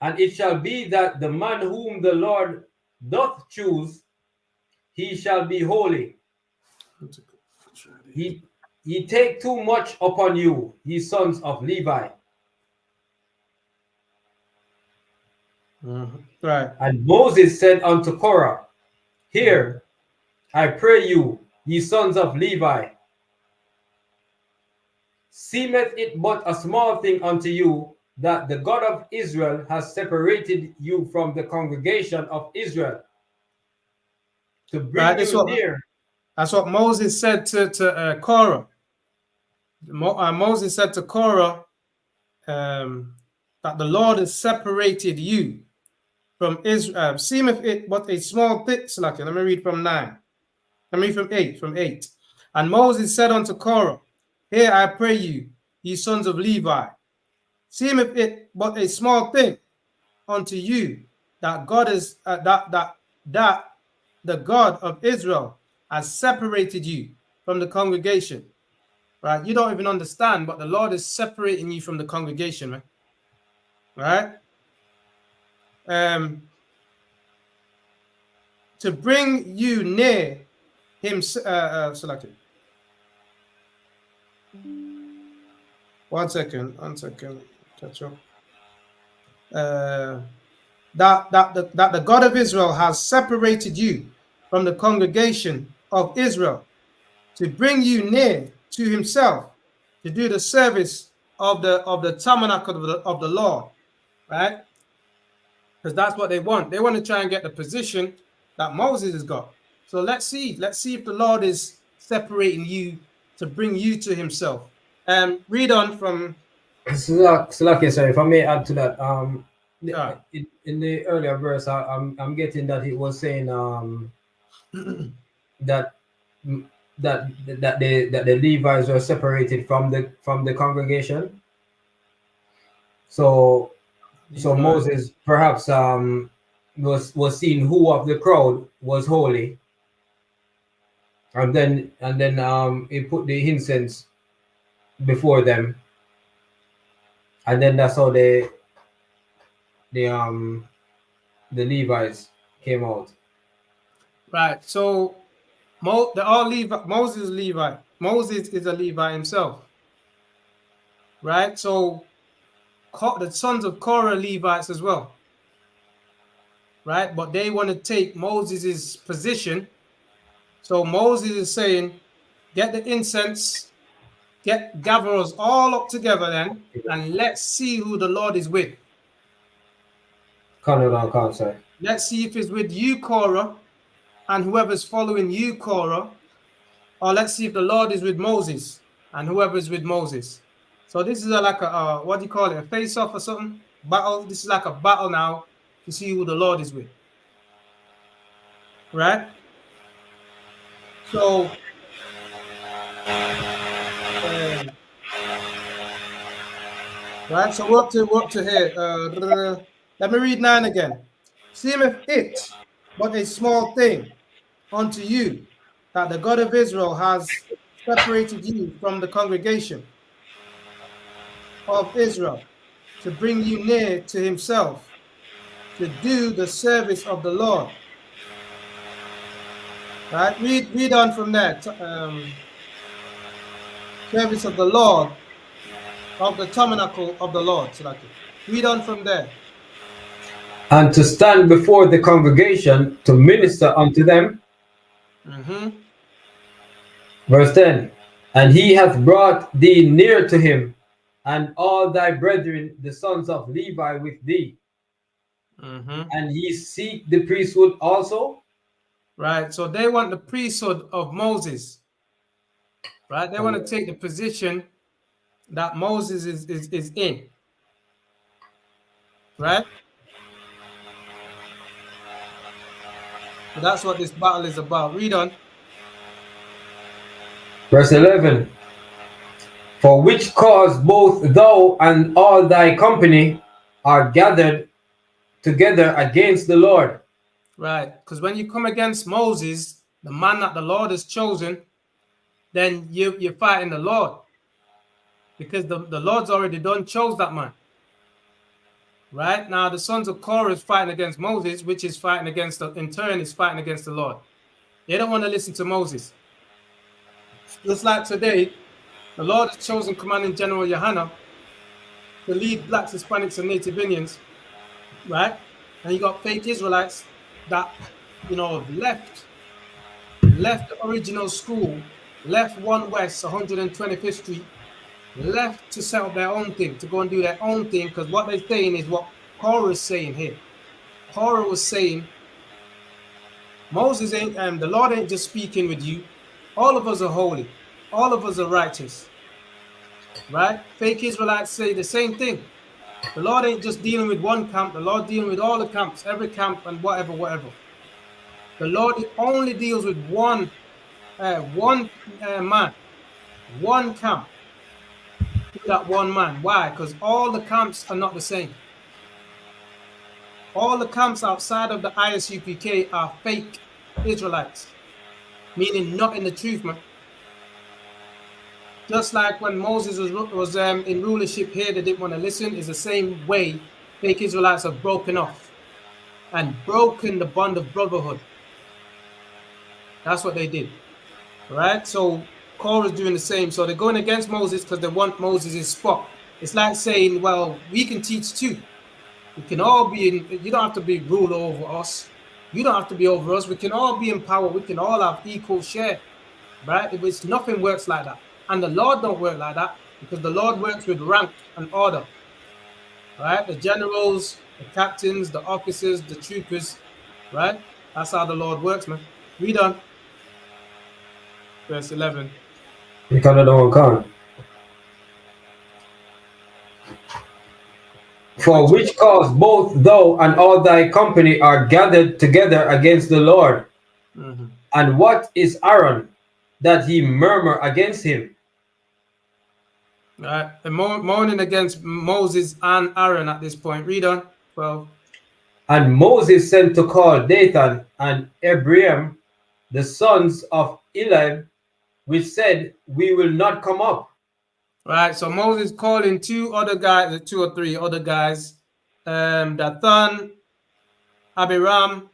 And it shall be that the man whom the Lord doth choose, he shall be holy. Ye take too much upon you, ye sons of Levi. Mm-hmm. Right. And Moses said unto Korah, Hear, I pray you, ye sons of Levi, seemeth it but a small thing unto you that the God of Israel has separated you from the congregation of Israel to bring Right. you near. That's what Moses said to Korah. Moses said to Korah that the Lord has separated you from Israel. Seemeth it but a small thing. Let me read from 9. Let me read from 8. And Moses said unto Korah, Hear, I pray you, ye sons of Levi, seemeth it but a small thing unto you that God is that the God of Israel has separated you from the congregation. Right? You don't even understand, but the Lord is separating you from the congregation, man. Right? To bring you near him, selected. One second. Catch up. That the God of Israel has separated you from the congregation of Israel to bring you near to himself, to do the service of the tabernacle of the Lord, right? Because that's what they want. They want to try and get the position that Moses has got. So let's see if the Lord is separating you to bring you to himself. Read on from Slakia, sorry, if I may add to that. In the earlier verse, I'm getting that it was saying that the Levites were separated from the congregation. So Moses perhaps was seeing who of the crowd was holy, and then he put the incense before them, and then that's how the Levites came out. Right. So they're all Levi. Moses is Levi. Moses is a Levi himself. Right. So the sons of Korah are Levites as well. Right. But they want to take Moses's position. So Moses is saying, get the incense, gather us all up together then, and let's see who the Lord is with. Let's see if it's with you, Korah, and whoever's following you, Korah, or let's see if the Lord is with Moses and whoever's with Moses. So this is like a what do you call it? A face-off or something? Battle. This is like a battle now to see who the Lord is with. Right? So right, so we're up to here. Let me read 9 again. Seemeth it but a small thing unto you that the God of Israel has separated you from the congregation of Israel to bring you near to himself, to do the service of the Lord. Right? Read on from there. Service of the Lord, of the tabernacle of the Lord. Read on from there. And to stand before the congregation to minister unto them. Mm-hmm. Verse 10. And he hath brought thee near to him, and all thy brethren, the sons of Levi, with thee. Mm-hmm. And ye seek the priesthood also. Right. So they want the priesthood of Moses. Right. They want to take the position that Moses is in. Right. So that's what this battle is about. Read on. Verse 11. For which cause both thou and all thy company are gathered together against the Lord. Right. Because when you come against Moses, the man that the Lord has chosen, then you're fighting the Lord, because the Lord's already chose that man. Right now, the sons of Korah is fighting against Moses, which is fighting against, in turn, is fighting against the Lord. They don't want to listen to Moses. Just like today, the Lord has chosen Commanding General Yohana to lead blacks, Hispanics, and Native Indians, right? And you got fake Israelites that, left the original school, left 1 West, 125th Street, left to set up their own thing, to go and do their own thing, because what they're saying is what Korah is saying here. Korah was saying, Moses ain't, the Lord ain't just speaking with you. All of us are holy. All of us are righteous. Right? Fake Israelites say the same thing. The Lord ain't just dealing with one camp. The Lord dealing with all the camps, every camp, and whatever. The Lord only deals with one man, one camp, that one man. Why? Because all the camps are not the same. All the camps outside of the ISUPK are fake Israelites, meaning not in the truth, man. Just like when Moses was in rulership here, they didn't want to listen. It's the same way fake Israelites have broken off and broken the bond of brotherhood. That's what they did, right? So Korah's doing the same. So they're going against Moses because they want Moses' spot. It's like saying, well, we can teach too. We can all be in, you don't have to be ruler over us. You don't have to be over us. We can all be in power. We can all have equal share, right? It's nothing works like that. And the Lord don't work like that, because the Lord works with rank and order, right? The generals, the captains, the officers, the troopers, right? That's how the Lord works, man. Read on. Verse 11. For which cause both thou and all thy company are gathered together against the Lord. Mm-hmm. And what is Aaron, that he murmur against him? Right, they're mourning against Moses and Aaron at this point. Read on. 12. And Moses sent to call Dathan and Abiram, the sons of Eliab, which said, we will not come up. Right, so Moses calling two or three other guys, Dathan, Abiram,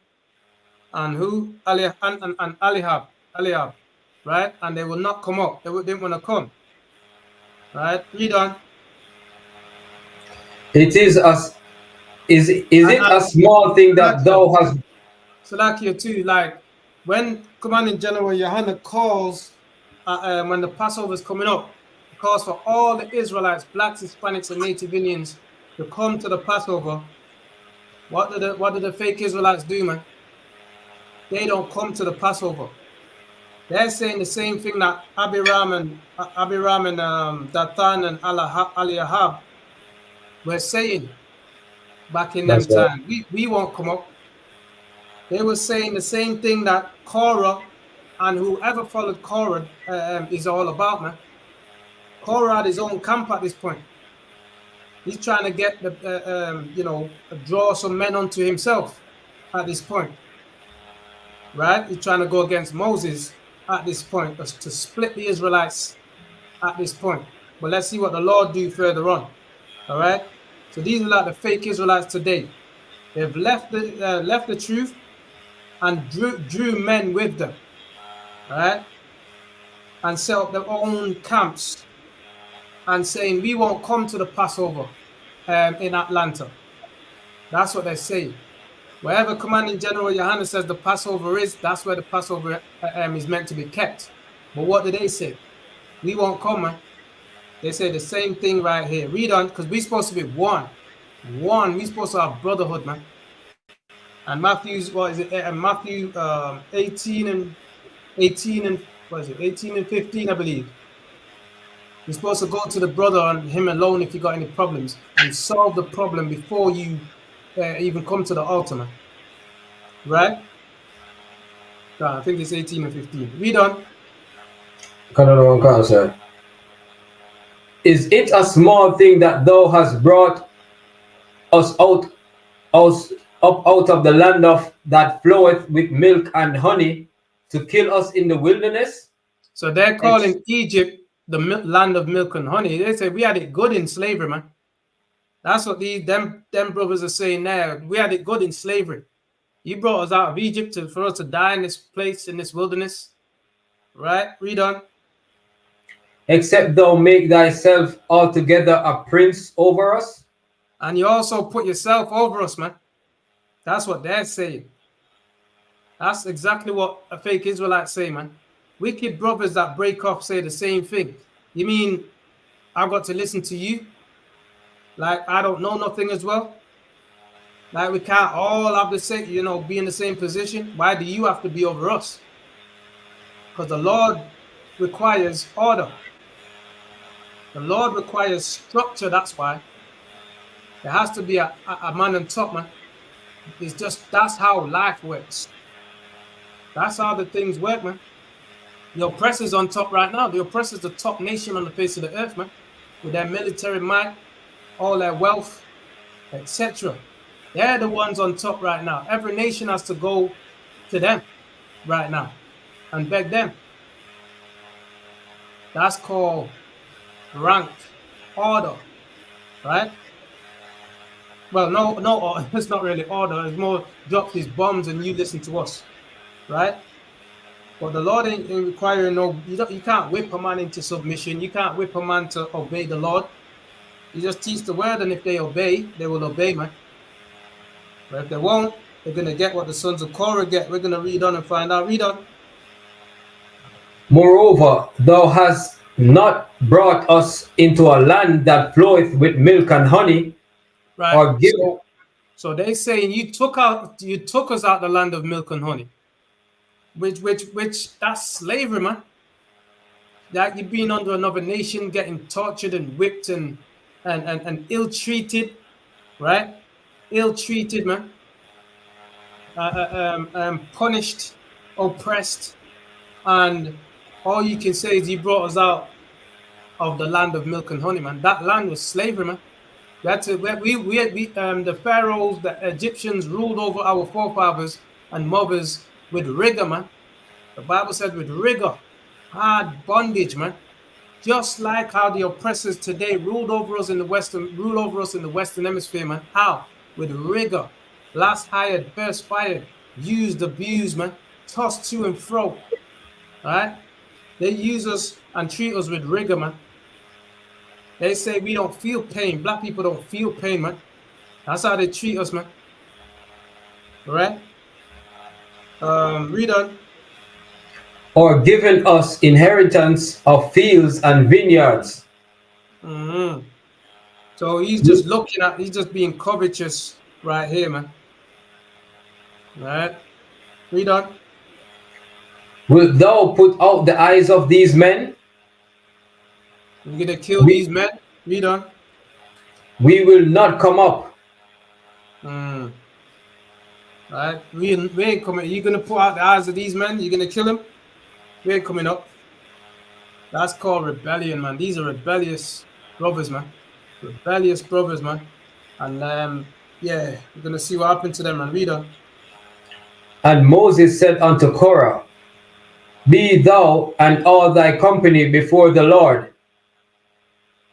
and who? And Eliab, right? And they will not come up. They didn't want to come. Right, read on. Is it a small thing that thou hast? Salakia too, like when Commanding General Yohana calls, when the Passover is coming up, he calls for all the Israelites, blacks, Hispanics, and Native Indians to come to the Passover. What do the fake Israelites do, man? They don't come to the Passover. They're saying the same thing that Abiram and Dathan and Eliab were saying back in them time. We won't come up. They were saying the same thing that Korah and whoever followed Korah is all about, man. Korah had his own camp at this point. He's trying to get draw some men unto himself at this point, right? He's trying to go against Moses at this point, to split the Israelites at this point. But let's see what the Lord do further on. All right. So these are like the fake Israelites today. They've left the truth and drew men with them, all right, and set up their own camps and saying, we won't come to the Passover in Atlanta. That's what they're saying. Wherever Commanding General Yohana says the Passover is, that's where the Passover is meant to be kept. But what do they say? We won't come, man. They say the same thing right here. Read on, because we're supposed to be one. We're supposed to have brotherhood, man. And Matthew's, what is it? Matthew 18 and 15, I believe. You're supposed to go to the brother and him alone if you got any problems, and solve the problem before you even come to the altar, man. Right? I think it's 18 and 15. Read on. Is it a small thing that thou hast brought us up out of the land of that floweth with milk and honey, to kill us in the wilderness? So they're calling Egypt the land of milk and honey. They say we had it good in slavery, man. That's what them brothers are saying now. We had it good in slavery. You brought us out of Egypt for us to die in this place, in this wilderness. Right? Read on. Except thou make thyself altogether a prince over us. And you also put yourself over us, man. That's what they're saying. That's exactly what a fake Israelite say, man. Wicked brothers that break off say the same thing. You mean I've got to listen to you? Like I don't know nothing as well? Like we can't all have the same, be in the same position? Why do you have to be over us? Because the Lord requires order. The Lord requires structure, that's why. There has to be a man on top, man. That's how life works. That's how the things work, man. The oppressor's on top right now. The oppressor's the top nation on the face of the earth, man. With their military might, all their wealth, etc. They're the ones on top right now. Every nation has to go to them right now and beg them. That's called rank, order, right? Well, no, it's not really order. It's more drop these bombs and you listen to us, right? But the Lord ain't requiring you can't whip a man into submission. You can't whip a man to obey the Lord. You just teach the word, and if they obey, they will obey, man. But if they won't, they're going to get what the sons of Korah get. We're going to read on and find out. Read on. Moreover, thou hast not brought us into a land that floweth with milk and honey. Right. Or give so they saying you took us out the land of milk and honey. Which that's slavery, man. That you've been under another nation, getting tortured and whipped and ill-treated, right? Ill-treated, man. Punished, oppressed, and all you can say is he brought us out of the land of milk and honey, man. That land was slavery, man. The pharaohs, the Egyptians ruled over our forefathers and mothers with rigor, man. The Bible said with rigor, hard bondage, man. Just like how the oppressors today rule over us in the Western Hemisphere, man. How? With rigor. Last hired, first fired, used, abused, man. Tossed to and fro. All right? They use us and treat us with rigor, man. They say we don't feel pain. Black people don't feel pain, man. That's how they treat us, man. All right? Read on. Or given us inheritance of fields and vineyards. Mm-hmm. So he's just he's just being covetous right here, man. All right? Read on. Wilt thou put out the eyes of these men? You're going to kill these men? Read on. We will not come up. All right? We ain't coming. You're going to put out the eyes of these men? You're going to kill them? We ain't coming up. That's called rebellion, man. These are rebellious brothers, man. Rebellious brothers, man. And yeah, we're going to see what happened to them, man. Read on. And Moses said unto Korah, Be thou and all thy company before the Lord,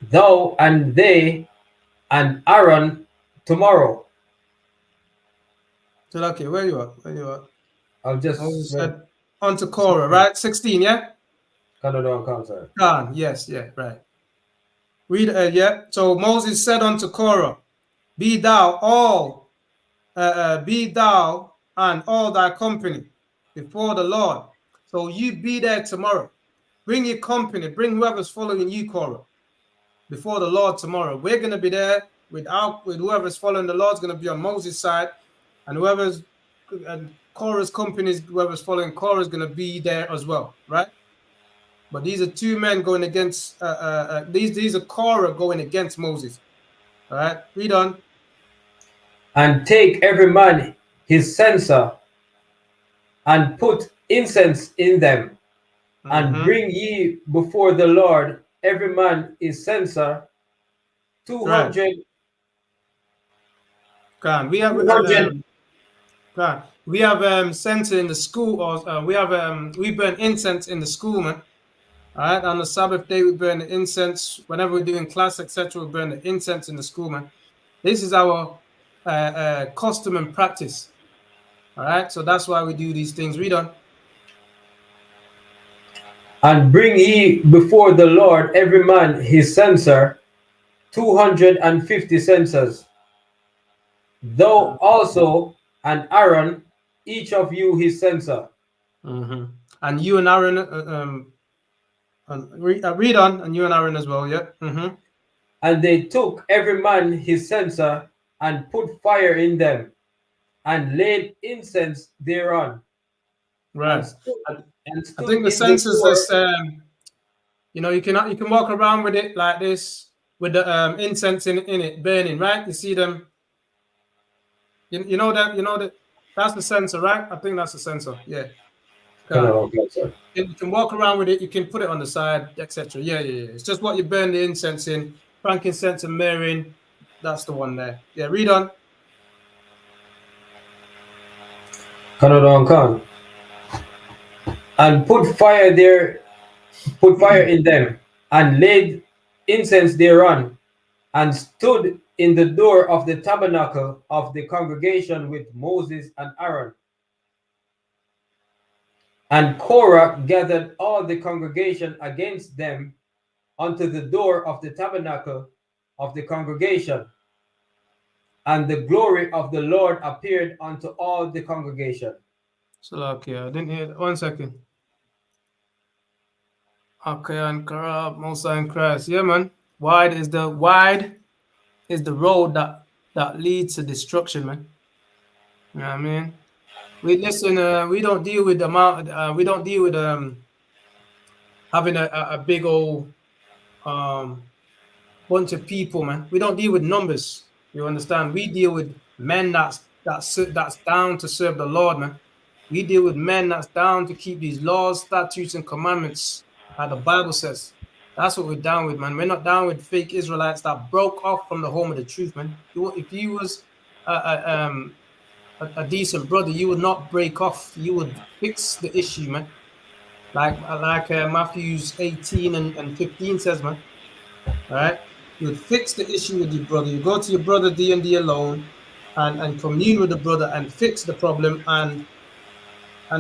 thou and they and Aaron tomorrow. So, okay, where you at? I'll just said unto Korah, right? 16, yeah? Khan, yes, yeah, right. Read, yeah. So Moses said unto Korah, Be thou and all thy company before the Lord. So you be there tomorrow. Bring your company, bring whoever's following you, Korah, before the Lord tomorrow. We're going to be there with whoever's following the Lord's going to be on Moses' side, and Korah's company, whoever's following Korah is going to be there as well, right? But these are two men going against, these are Korah going against Moses. All right, read on. And take every man his censer, and put incense in them, and bring ye before the Lord every man his censer, 200. Right. We have censer in the school, or we burn incense in the school, man. All right, on the Sabbath day, we burn the incense. Whenever we're doing class, etc., we burn the incense in the school, man. This is our custom and practice. All right, so that's why we do these things. Read on. And bring ye before the Lord every man his censer, 250 censers. Thou also and Aaron, each of you his censer. And you and Aaron, read on, and you and Aaron as well, yeah. And they took every man his censer and put fire in them, and laid incense thereon. Right. And stood I think the censers is, you know, you can walk around with it like this, with the incense in it burning, right? You see them. You know that that's the censer, right? I think that's the censer. Yeah. You can walk around with it. You can put it on the side, etc. Yeah. It's just what you burn the incense in, frankincense and myrrh. That's the one there. Yeah. Read on. And put fire in them, and laid incense thereon, and stood in the door of the tabernacle of the congregation with Moses and Aaron. And Korah gathered all the congregation against them unto the door of the tabernacle of the congregation. And the glory of the Lord appeared unto all the congregation. So, okay, I didn't hear that. 1 second. Okay, and corrupt, Most High in Christ. Yeah, man. Wide is the road that leads to destruction, man. You know what I mean? We listen. We don't deal with we don't deal with having a big old bunch of people, man. We don't deal with numbers. You understand? We deal with men that's down to serve the Lord, man. We deal with men that's down to keep these laws, statutes, and commandments, like the Bible says. That's what we're down with, man. We're not down with fake Israelites that broke off from the home of the truth, man. If you was a decent brother, you would not break off. You would fix the issue, man. Like Matthews 18 and 15 says, man. All right? You would fix the issue with your brother. You go to your brother D&D alone and commune with the brother and fix the problem, and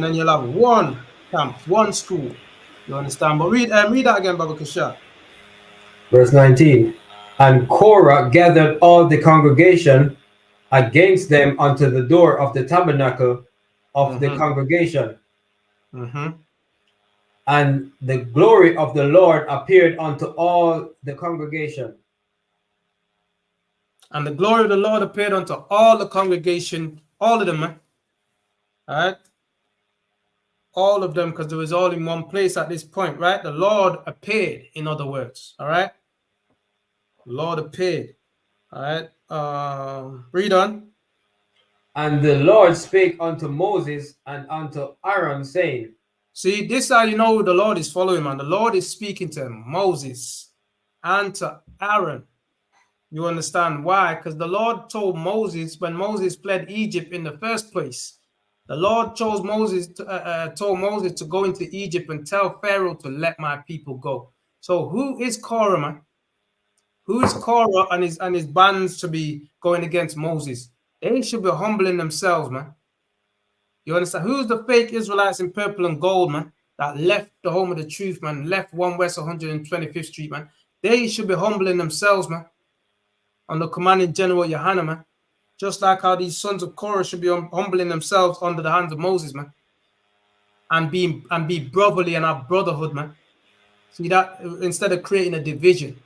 then you'll have one camp, one school. You understand? But read that again, Baba Kasha. Verse 19. And Korah gathered all the congregation against them unto the door of the tabernacle of the congregation. And the glory of the Lord appeared unto all the congregation. And the glory of the Lord appeared unto all the congregation, all of them, man. All right? All of them, because there was all in one place at this point, right? The Lord appeared, in other words, all right? The Lord appeared, all right? Read on. And the Lord spake unto Moses and unto Aaron, saying, see, this is how you know the Lord is following, man. The Lord is speaking to Moses and to Aaron. You understand why? Because the Lord told Moses, when Moses fled Egypt in the first place, the Lord told Moses to go into Egypt and tell Pharaoh to let my people go. So who is Korah, man? Who is Korah and his bands to be going against Moses? They should be humbling themselves, man. You understand? Who's the fake Israelites in purple and gold, man, that left the home of the truth, man, left 1 West 125th Street, man? They should be humbling themselves, man, on the commanding general Yohanan, man. Just like how these sons of Korah should be humbling themselves under the hands of Moses, man, and be brotherly and have brotherhood, man. See that? Instead of creating a division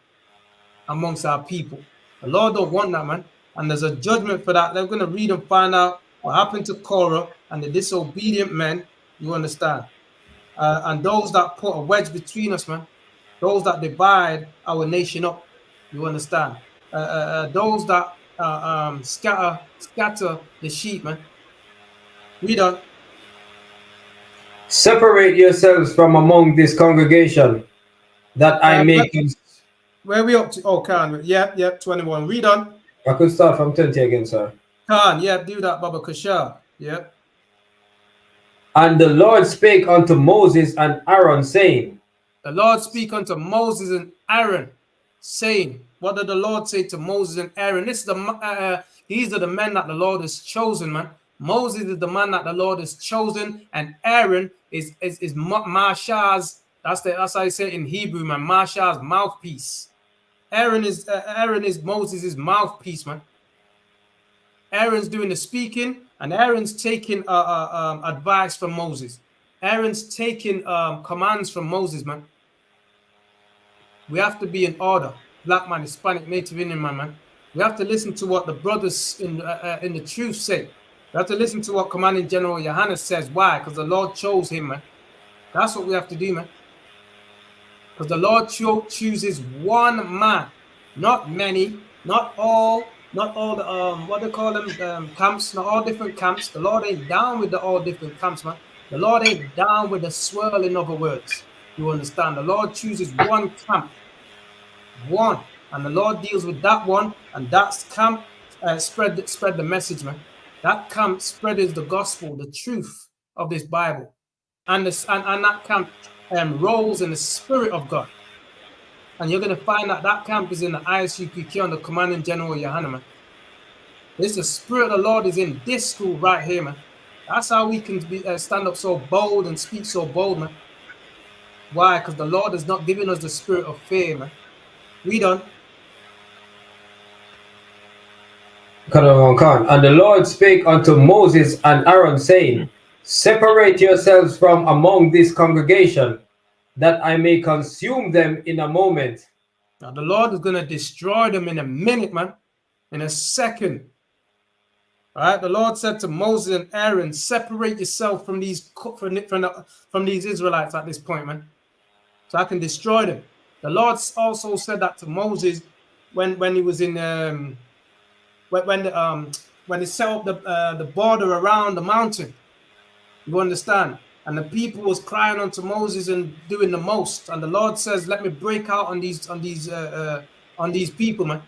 amongst our people, the Lord don't want that, man. And there's a judgment for that. They're going to read and find out what happened to Korah and the disobedient men. You understand? And those that put a wedge between us, man. Those that divide our nation up. You understand? Those that scatter the sheep, man. Read on. Separate yourselves from among this congregation, that I may. Where are we up to? Oh, Khan. Yep, 21. Read on. I could start from 20 again, sir. Khan, do that, Baba Kashar. Yep. And the Lord spake unto Moses and Aaron, saying, The Lord speak unto Moses and Aaron, saying, what did the Lord say to Moses and Aaron? This is these are the men that the Lord has chosen, man. Moses is the man that the Lord has chosen, and Aaron is Masha's. That's how you say it in Hebrew, man. Masha's mouthpiece. Aaron is Moses' mouthpiece, man. Aaron's doing the speaking, and Aaron's taking advice from Moses. Aaron's taking commands from Moses, man. We have to be in order. Black man, Hispanic, Native Indian man. We have to listen to what the brothers in the truth say. We have to listen to what Commanding General Johannes says. Why? Because the Lord chose him, man. That's what we have to do, man. Because the Lord chooses one man, not many, not all the what they call them camps, not all different camps. The Lord ain't down with the all different camps, man. The Lord ain't down with the swirl, in other words. You understand? The Lord chooses one camp, one, and the Lord deals with that one, and that camp spread the message, man. That camp spreads the gospel, the truth of this Bible, and that camp rolls in the Spirit of God. And you're going to find that camp is in the ISUPK under Commanding General Johanna, man. This the Spirit of the Lord is in this school right here, man. That's how we can stand up so bold and speak so bold, man. Why? Because the Lord has not given us the spirit of fear, man. We don't. And the Lord spake unto Moses and Aaron, saying, separate yourselves from among this congregation, that I may consume them in a moment. Now the Lord is going to destroy them in a minute, man. In a second. All right. The Lord said to Moses and Aaron, separate yourself from these Israelites at this point, man. So I can destroy them. The Lord also said that to Moses when he was in when he set up the border around the mountain. You understand? And the people was crying unto Moses and doing the most. And the Lord says, let me break out on these people, man.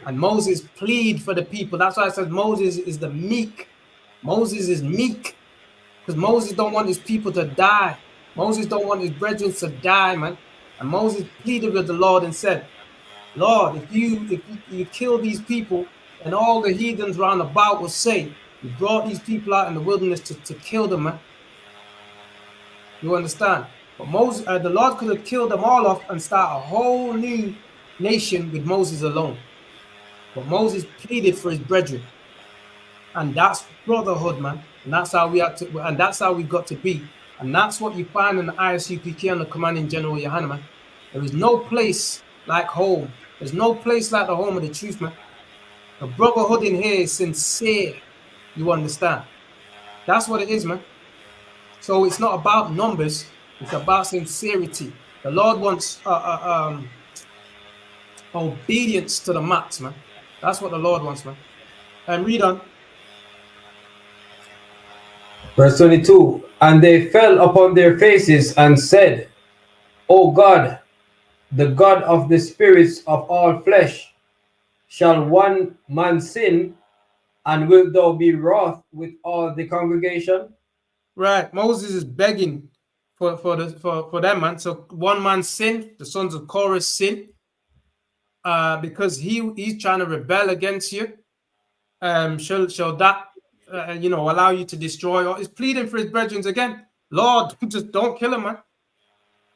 And Moses plead for the people. That's why I said Moses is the meek. Moses is meek. Because Moses don't want his people to die. Moses don't want his brethren to die, man. And Moses pleaded with the Lord and said, Lord, if you kill these people, and all the heathens round about will say, you brought these people out in the wilderness to kill them, man. You understand? But Moses, the Lord could have killed them all off and start a whole new nation with Moses alone. But Moses pleaded for his brethren. And that's brotherhood, man. And that's how we have to, and that's how we've got to be. And that's what you find in the ISUPK under Commanding General Johanna, man. There is no place like home. There's no place like the home of the truth, man. The brotherhood in here is sincere. You understand? That's what it is, man. So it's not about numbers. It's about sincerity. The Lord wants obedience to the max, man. That's what the Lord wants, man. And read on. Verse 22. And they fell upon their faces and said, O God, the God of the spirits of all flesh, shall one man sin, and wilt thou be wroth with all the congregation? Right. Moses is begging for them, man. So one man sin, the sons of Korah sin, because he's trying to rebel against you. Shall that allow you to destroy? Or he's pleading for his brethren again. Lord, just don't kill him, man.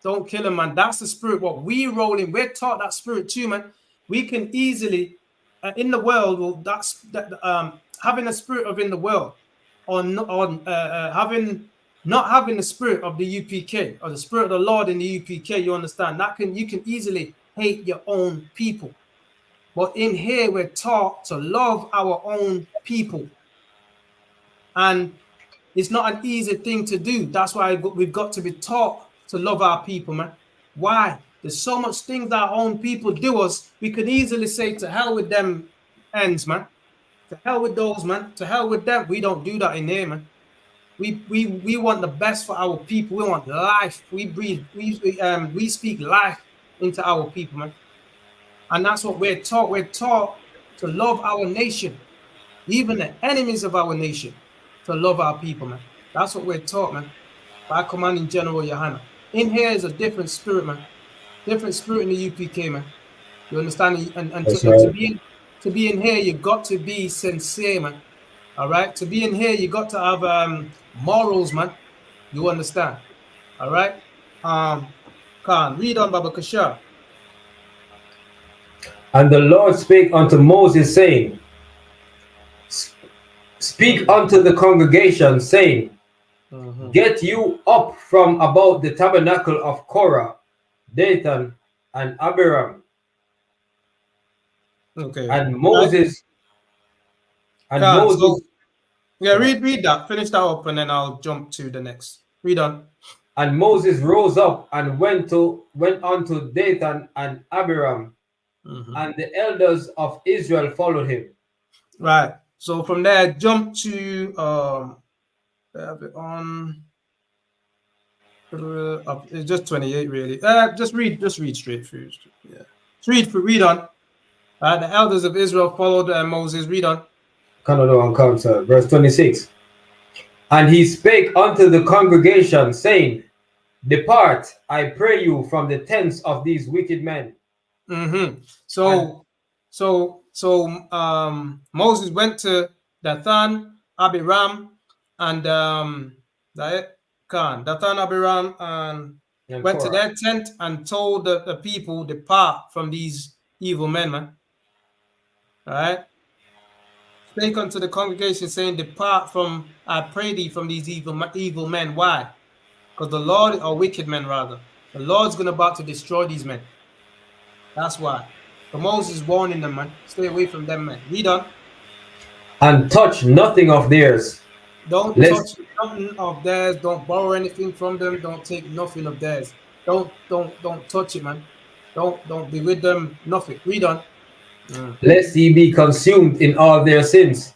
Don't kill him, man. That's the spirit. What we roll in, we're taught that spirit too, man. We can easily in the world. Well, having a spirit of in the world, or not having the spirit of the UPK or the spirit of the Lord in the UPK. You understand? You can easily hate your own people. But in here, we're taught to love our own people. And it's not an easy thing to do. That's why we've got to be taught to love our people, man. Why? There's so much things that our own people do us. We could easily say, to hell with them ends, man. To hell with those, man. To hell with them. We don't do that in here, man. We want the best for our people. We want life. We breathe. We speak life into our people, man. And that's what we're taught. We're taught to love our nation, even the enemies of our nation, to love our people, man. That's what we're taught, man, by Commanding General Johanna. In here is a different spirit, man. Different spirit in the UPK, man. You understand? And That's to right. to be in here, you got to be sincere, man. All right. To be in here, you got to have morals, man. You understand? All right. Khan, read on Baba Kashar. And the Lord spake unto Moses, saying, Speak unto the congregation, saying, Get you up from about the tabernacle of Korah, Dathan, and Abiram. Okay. And Moses, Khan, so yeah, read that. Finish that up, and then I'll jump to the next. Read on. And Moses rose up and went unto Dathan and Abiram, and the elders of Israel followed him. Right. So from there, jump to on it's just 28 really. Just read straight through. Yeah. Read on. The elders of Israel followed Moses. Read on. Verse 26. And he spake unto the congregation, saying, Depart, I pray you, from the tents of these wicked men. So Moses went to Dathan, Abiram, and Dathan, Abiram, and went to their tent and told the people, depart from these evil men, man. All right. Spake unto the congregation, saying, depart from, I pray thee, from these evil men. Why? Because the Lord, or wicked men rather, the Lord's going about to destroy these men. That's why. So Moses is warning them, man. Stay away from them, man. Read on. And touch nothing of theirs. Don't touch nothing of theirs. Don't borrow anything from them. Don't take nothing of theirs. Don't touch it, man. Don't be with them. Nothing. Read on. Lest ye be consumed in all their sins.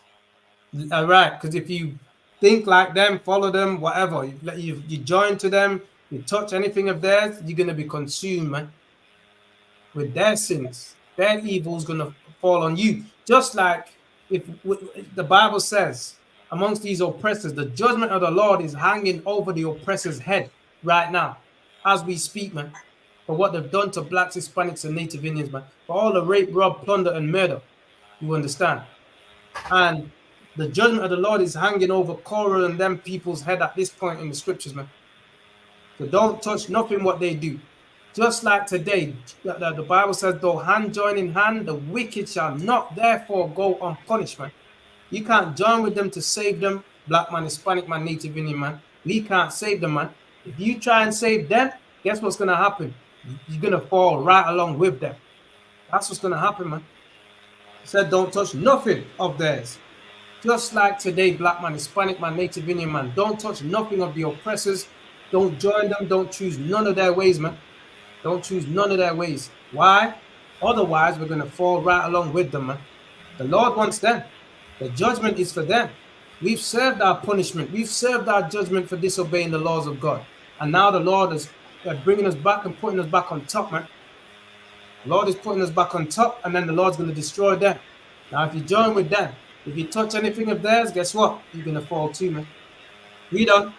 All right, because if you think like them, follow them, whatever, you join to them, you touch anything of theirs, you're gonna be consumed, man. With their sins, their evil's gonna fall on you. Just like if the Bible says, amongst these oppressors, the judgment of the Lord is hanging over the oppressor's head right now, as we speak, man. For what they've done to blacks, Hispanics, and Native Indians, man. For all the rape, rob, plunder, and murder. You understand? And the judgment of the Lord is hanging over Korah and them people's head at this point in the scriptures, man. So don't touch nothing what they do. Just like today, the Bible says, though hand join in hand, the wicked shall not therefore go unpunished, man. You can't join with them to save them, black man, Hispanic man, Native Indian man. We can't save them, man. If you try and save them, guess what's going to happen? You're going to fall right along with them. That's what's going to happen, man. He said, don't touch nothing of theirs. Just like today, black man, Hispanic man, Native Indian man, don't touch nothing of the oppressors. Don't join them. Don't choose none of their ways, man. Don't choose none of their ways. Why? Otherwise, we're going to fall right along with them, man. The Lord wants them. The judgment is for them. We've served our punishment. We've served our judgment for disobeying the laws of God. And now the Lord is bringing us back and putting us back on top, man. The Lord is putting us back on top, and then the Lord's going to destroy them. Now, if you join with them, if you touch anything of theirs, guess what? You're going to fall too, man. Read on.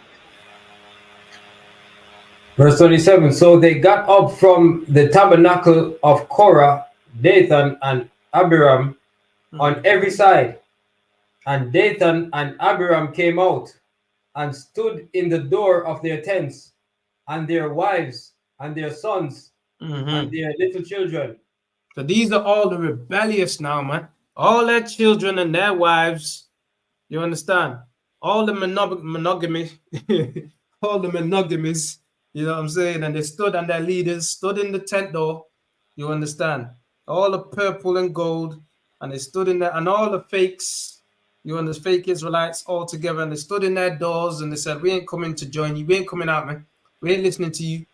Verse 27. So they got up from the tabernacle of Korah, Dathan, and Abiram on every side. And Dathan and Abiram came out and stood in the door of their tents, and their wives and their sons and their little children. So these are all the rebellious now, man. All their children and their wives. You understand? All the monogamy, all the monogamies. You know what I'm saying? And they stood, and their leaders stood in the tent door. You understand? All the purple and gold, and they stood in there, and all the fakes, you and the fake Israelites all together, and they stood in their doors, and they said, we ain't coming to join you. We ain't coming out, man. We ain't listening to you.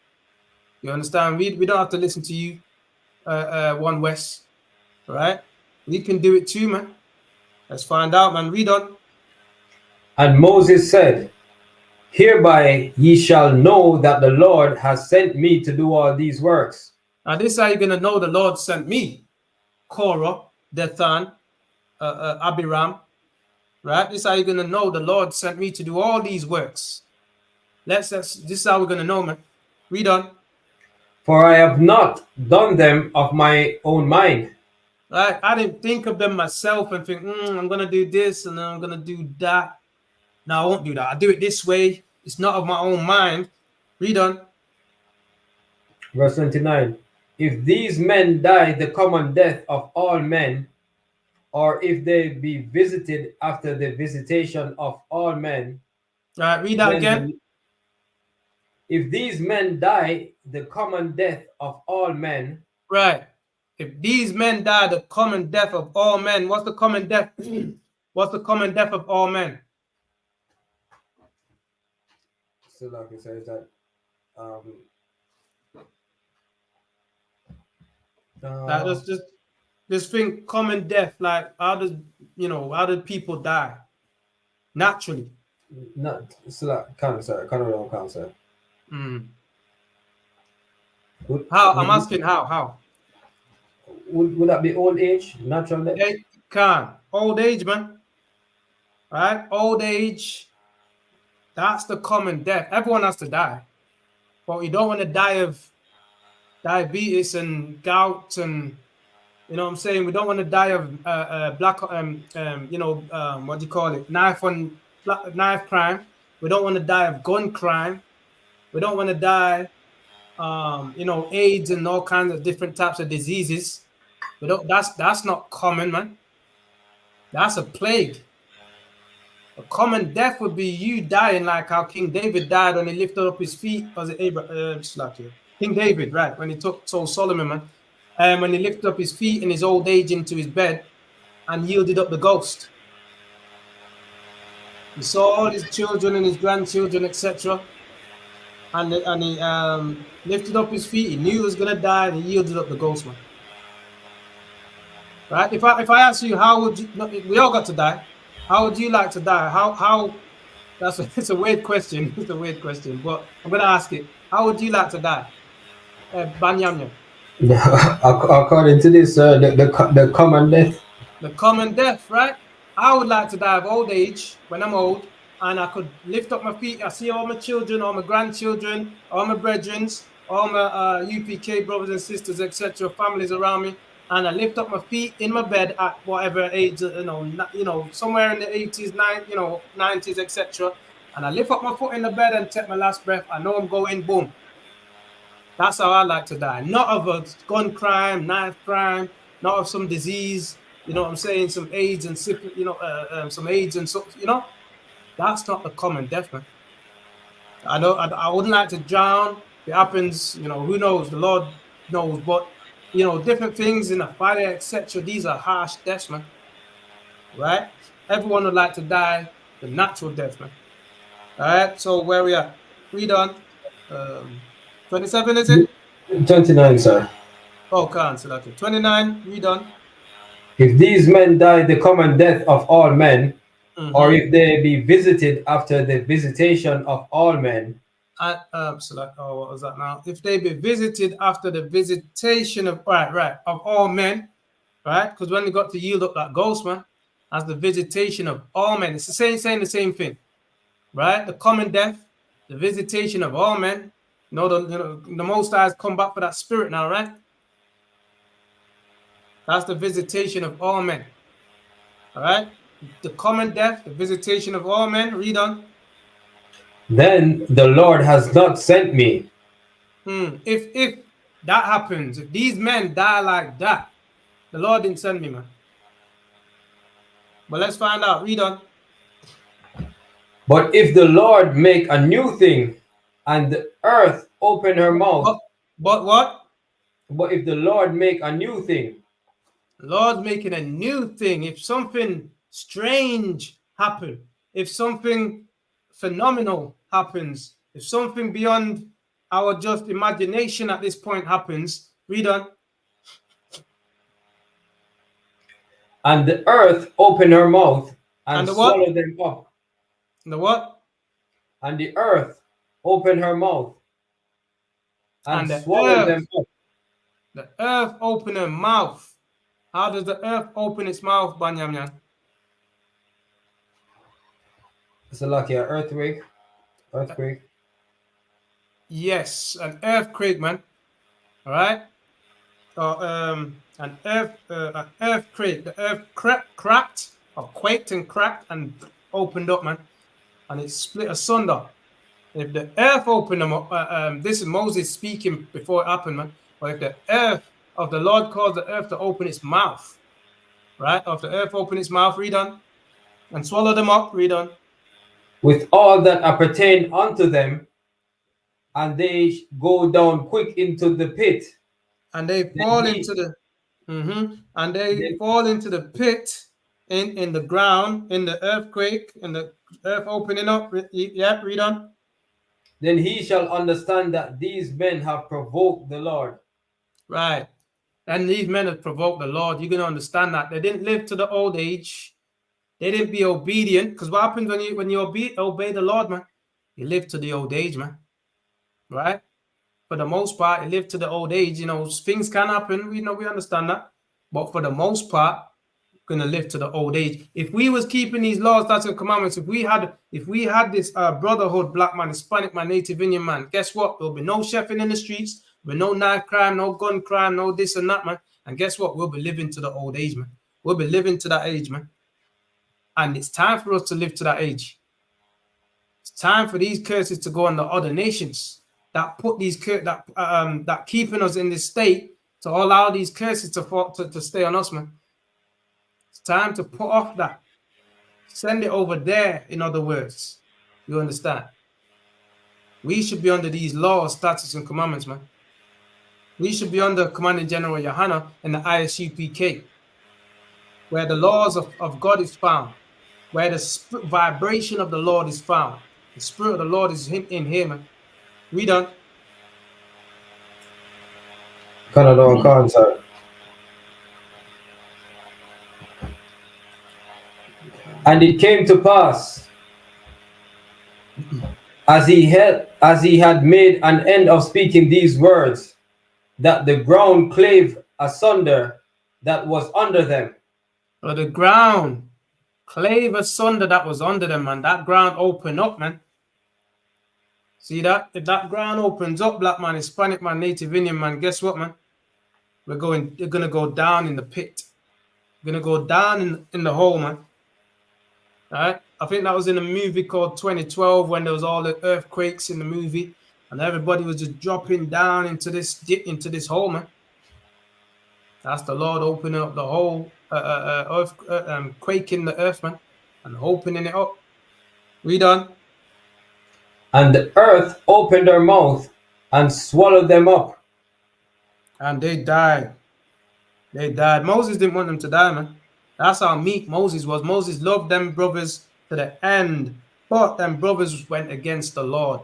You understand? We don't have to listen to you, One West. All right? We can do it too, man. Let's find out, man. Read on. And Moses said, hereby ye shall know that the Lord has sent me to do all these works. Now, this is how you're going to know the Lord sent me. Korah, Dathan, Abiram. Right? This is how you're going to know the Lord sent me to do all these works. This is how we're going to know, man. Read on. For I have not done them of my own mind. Right? I didn't think of them myself and think, I'm gonna do this and then I'm gonna do that. No, I won't do that. I'll do it this way. It's not of my own mind. Read on. Verse 29. If these men die the common death of all men, or if they be visited after the visitation of all men. Right, read that again. If these men die the common death of all men. Right. If these men die the common death of all men, what's the common death? What's the common death of all men? So like it says that just think common death, like how did people die naturally? Not so like cancer, colorectal cancer. How? I'm asking how? Would that be old age, natural death? It can. Old age, man. Right? Old age. That's the common death. Everyone has to die. But you don't want to die of diabetes and gout and, you know what I'm saying? We don't want to die of what do you call it? Knife crime. We don't want to die of gun crime. We don't want to die, AIDS and all kinds of different types of diseases. That's not common, man. That's a plague. A common death would be you dying like how King David died when he lifted up his feet. Was it Abraham? King David, right? When he told Solomon, man, when he lifted up his feet in his old age into his bed and yielded up the ghost. He saw all his children and his grandchildren, etc. And he lifted up his feet. He knew he was gonna die, and he yielded up the ghost, man. Right? If I ask you, how would you? We all got to die. How would you like to die? How? It's a weird question. It's a weird question, but I'm gonna ask it. How would you like to die, Banyamya? According to this, the common death. The common death, right? I would like to die of old age when I'm old, and I could lift up my feet. I see all my children, all my grandchildren, all my brethren, all my UPK brothers and sisters, etc., families around me, and I lift up my feet in my bed at whatever age, somewhere in the 80s, 90s, etc., and I lift up my foot in the bed and take my last breath. I know I'm going boom. That's how I like to die. Not of a gun crime, knife crime, not of some disease. You know what I'm saying? Some AIDS and syphilis, some AIDS and so, that's not the common death, man. I wouldn't like to drown. It happens, who knows? The Lord knows, but different things in a fire, etc. These are harsh deaths, man. Right? Everyone would like to die the natural death, man. All right. So where we at? Read on. 27 is it? 29, sir. Oh, can't select it. 29. Read on. If these men die the common death of all men, or if they be visited after the visitation of all men. What was that now? If they be visited after the visitation of of all men, right? Because when they got to yield up that ghost, man, as the visitation of all men, it's the saying the same thing, right? The common death, the visitation of all men. The Most High has come back for that spirit now, right? That's the visitation of all men. All right? The common death, the visitation of all men. Read on. Then the Lord has not sent me. If that happens, if these men die like that, the Lord didn't send me, man. But let's find out. Read on. But if the Lord make a new thing, and the earth open her mouth. But what? But if the Lord make a new thing. The Lord's making a new thing. If something strange happens, if something phenomenal happens, if something beyond our just imagination at this point happens, read on. And the earth open her mouth and swallow them up. And the what? And the earth open her mouth and swallow them up. The earth open her mouth. How does the earth open its mouth, Banyamyan? It's like an earthquake. Yes, an earthquake, man. All right. An earthquake. The earth cracked or quaked and cracked and opened up, man, and it split asunder. If the earth opened them up, this is Moses speaking before it happened, man. But if the earth of the Lord caused the earth to open its mouth, right? Of the earth open its mouth, read on, and swallow them up, read on. With all that appertain unto them, and they go down quick into the pit. And they fall into the and they fall into the pit in the ground, in the earthquake, in the earth opening up. Yeah, read on. Then he shall understand that these men have provoked the Lord. Right. And these men have provoked the Lord. You're going to understand that. They didn't live to the old age. They didn't be obedient. Because what happens when you obey the Lord, man? You live to the old age, man. Right? For the most part, you live to the old age. You know, things can happen. We understand that. But for the most part, going to live to the old age. If we was keeping these laws, statutes, and commandments, if we had this brotherhood, black man, Hispanic man, Native Indian man, guess what? There'll be no chefing in the streets, there'll be no knife crime, no gun crime, no this and that, man. And guess what? We'll be living to the old age, man. We'll be living to that age, man. And it's time for us to live to that age. It's time for these curses to go on the other nations that put these that keeping us in this state, to allow these curses to stay on us, man. It's time to put off that. Send it over there, in other words. You understand? We should be under these laws, statutes, and commandments, man. We should be under Commanding General Yohana and the ISUPK, where the laws of God is found, where the vibration of the Lord is found. The Spirit of the Lord is in here, man. Read on. Sir. And it came to pass, as he had made an end of speaking these words, that the ground clave asunder that was under them. So the ground clave asunder that was under them, man. That ground opened up, man. See that? If that ground opens up, black man, Hispanic man, Native Indian man, guess what, man? They're gonna go down in the pit. We're gonna go down in the hole, man. All right. I think that was in a movie called 2012 when there was all the earthquakes in the movie, and everybody was just dropping down into this hole, man. That's the Lord opening up the hole, quaking the earth, man, and opening it up. Read on. And the earth opened her mouth and swallowed them up. And they died. They died. Moses didn't want them to die, man. That's how meek Moses was. Moses loved them brothers to the end. But them brothers went against the Lord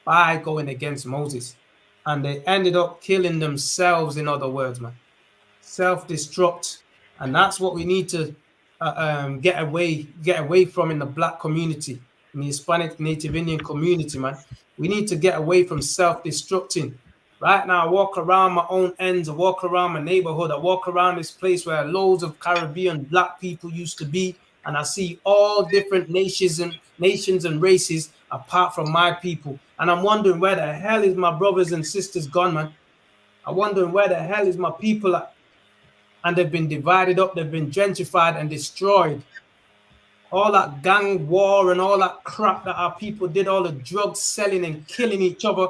by going against Moses. And they ended up killing themselves, in other words, man. Self-destruct. And that's what we need to get away from in the black community, in the Hispanic Native Indian community, man. We need to get away from self-destructing. Right now, I walk around my own ends, I walk around my neighborhood, I walk around this place where loads of Caribbean black people used to be, and I see all different nations and races apart from my people. And I'm wondering, where the hell is my brothers and sisters gone, man? I'm wondering, where the hell is my people at? And they've been divided up, they've been gentrified and destroyed. All that gang war and all that crap that our people did, all the drugs selling and killing each other,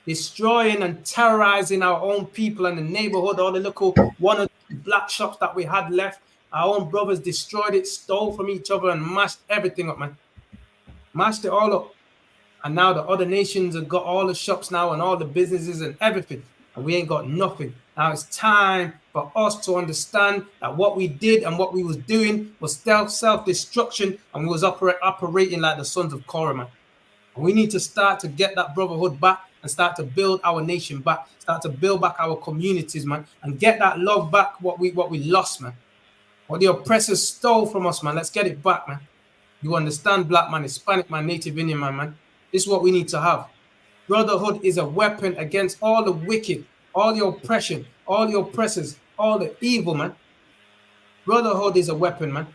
destroying and terrorizing our own people and the neighborhood, all the little one or two black shops that we had left. Our own brothers destroyed it, stole from each other, and mashed everything up, man. Mashed it all up. And now the other nations have got all the shops now and all the businesses and everything. And we ain't got nothing. Now it's time for us to understand that what we did and what we was doing was self-destruction, and we was operating like the sons of Korah, man. And we need to start to get that brotherhood back and start to build our nation back, start to build back our communities, man, and get that love back, what we lost, man. What the oppressors stole from us, man. Let's get it back, man. You understand, black man, Hispanic man, Native Indian man. This is what we need to have. Brotherhood is a weapon against all the wicked, all the oppression, all the oppressors, all the evil, man. Brotherhood is a weapon, man.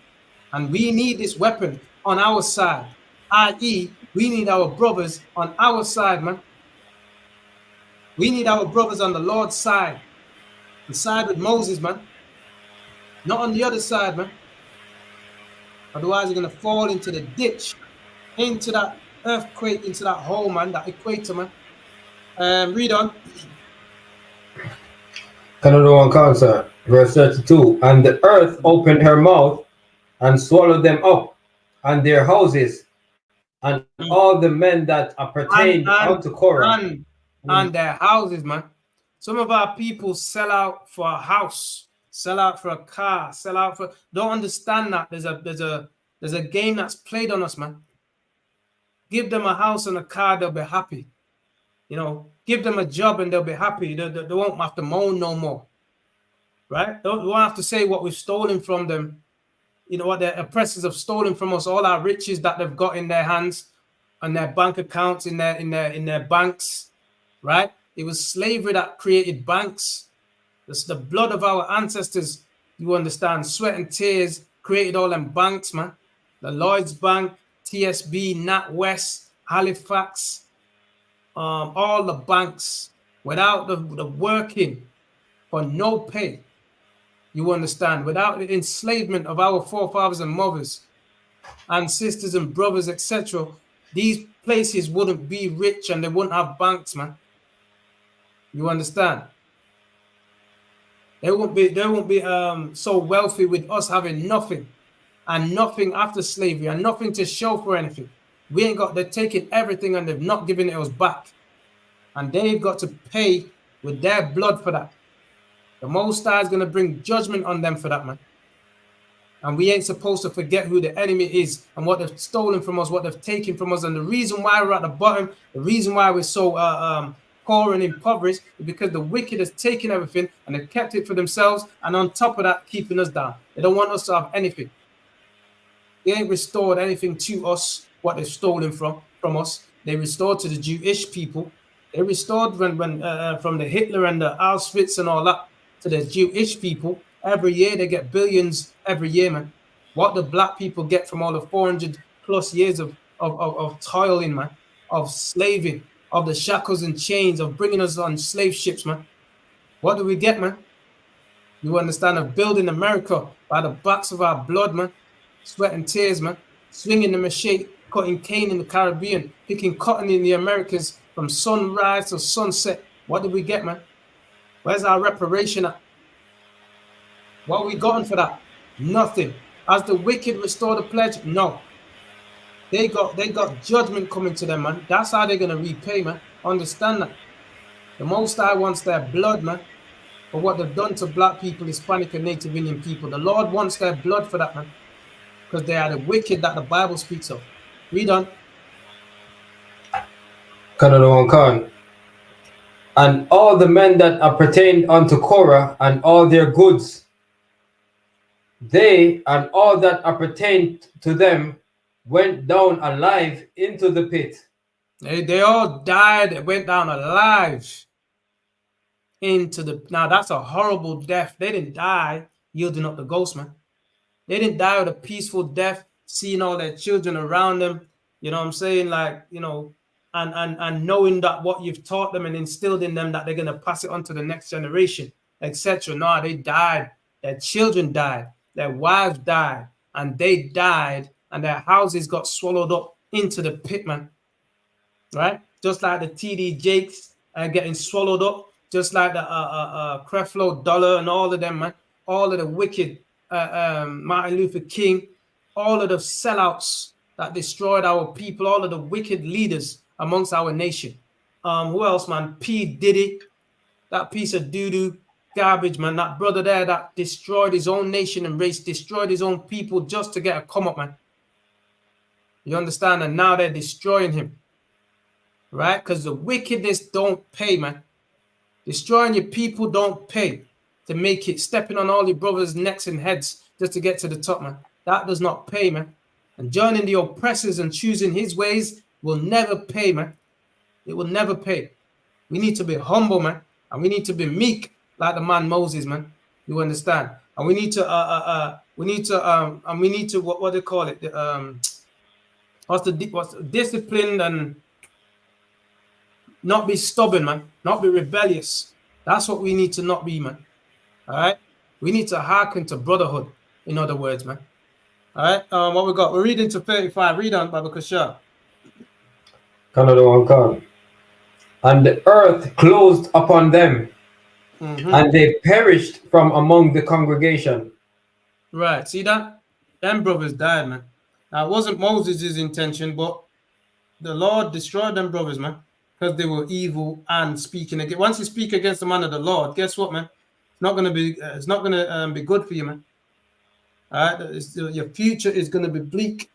And we need this weapon on our side, i.e., we need our brothers on our side, man. We need our brothers on the Lord's side. The side with Moses, man. Not on the other side, man. Otherwise, you're going to fall into the ditch, into that earthquake, into that hole, man, that equator, man. Read on. Canada 1 Cancer, verse 32. And the earth opened her mouth and swallowed them up, and their houses, and all the men that appertained unto Korah. And their houses, man. Some of our people sell out for a house, sell out for a car, sell out for. Don't understand that there's a game that's played on us, man. Give them a house and a car, they'll be happy. You know, give them a job and they'll be happy. They won't have to moan no more, right? They won't have to say what we've stolen from them. You know what their oppressors have stolen from us, all our riches that they've got in their hands, and their bank accounts, in their banks, right? It was slavery that created banks. It's the blood of our ancestors, you understand, sweat and tears created all them banks, man. The Lloyd's Bank, TSB, NatWest, Halifax, all the banks, without the working for no pay, you understand, without the enslavement of our forefathers and mothers and sisters and brothers, etc., these places wouldn't be rich and they wouldn't have banks, man. You understand? They won't be so wealthy with us having nothing and nothing after slavery and nothing to show for anything. They're taking everything and they've not given it us back. And they've got to pay with their blood for that. The Most High is going to bring judgment on them for that, man. And we ain't supposed to forget who the enemy is and what they've stolen from us, what they've taken from us. And the reason why we're at the bottom, the reason why we're so poor and impoverished is because the wicked has taken everything and they've kept it for themselves. And on top of that, keeping us down. They don't want us to have anything. They ain't restored anything to us, what they've stolen from us. They restored to the Jewish people. They restored when from the Hitler and the Auschwitz and all that to the Jewish people. Every year they get billions every year, man. What the black people get from all the 400 plus years of toiling, man, of slaving, of the shackles and chains, of bringing us on slave ships, man. What do we get, man? You understand, of building America by the backs of our blood, man. Sweat and tears, man. Swinging the machete, cutting cane in the Caribbean, picking cotton in the Americas from sunrise to sunset. What did we get, man? Where's our reparation at? What we gotten for that? Nothing. Has the wicked restored the pledge? No. They got judgment coming to them, man. That's how they're gonna repay, man. Understand that. The Most High wants their blood, man, for what they've done to black people, Hispanic and Native Indian people. The Lord wants their blood for that, man, because they are the wicked that the Bible speaks of. Read on. Canada 1 Khan. And all the men that appertained unto Korah and all their goods, they and all that appertained to them went down alive into the pit. They all died, went down alive into the. Now that's a horrible death. They didn't die yielding up the ghost, man. They didn't die with a peaceful death, seeing all their children around them. You know what I'm saying? Like, you know, and knowing that what you've taught them and instilled in them that they're gonna pass it on to the next generation, etc. No, they died. Their children died. Their wives died, and they died, and their houses got swallowed up into the pit, man. Right? Just like the TD Jakes are getting swallowed up, just like the Creflo Dollar and all of them, man. All of the wicked, Martin Luther King, all of the sellouts that destroyed our people, all of the wicked leaders amongst our nation. Who else, man? P. Diddy, that piece of doo-doo. Garbage, man. That brother there that destroyed his own nation and race, destroyed his own people just to get a come up, man. You understand? And now they're destroying him, right? Because the wickedness don't pay, man. Destroying your people don't pay to make it, stepping on all your brothers' necks and heads just to get to the top, man. That does not pay, man. And joining the oppressors and choosing his ways will never pay, man. It will never pay. We need to be humble, man. And we need to be meek like the man Moses, man. You understand? And we need to what do they call it? What's the disciplined and not be stubborn, man. Not be rebellious. That's what we need to not be, man. All right? We need to hearken to brotherhood, in other words, man. All right? What we got? We're reading to 35. Read on, Baba Kashar. Canada one come. And the earth closed upon them, and they perished from among the congregation. Right. See that? Them brothers died, man. Now, it wasn't Moses' intention, but the Lord destroyed them brothers, man, because they were evil and speaking against. Once you speak against the man of the Lord, guess what, man? It's not gonna be. It's not gonna be good for you, man. All right, your future is gonna be bleak.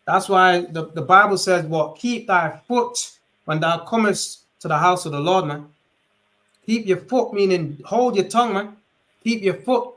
That's why the Bible says, "What? Keep thy foot when thou comest to the house of the Lord, man." Keep your foot, meaning hold your tongue, man. Keep your foot.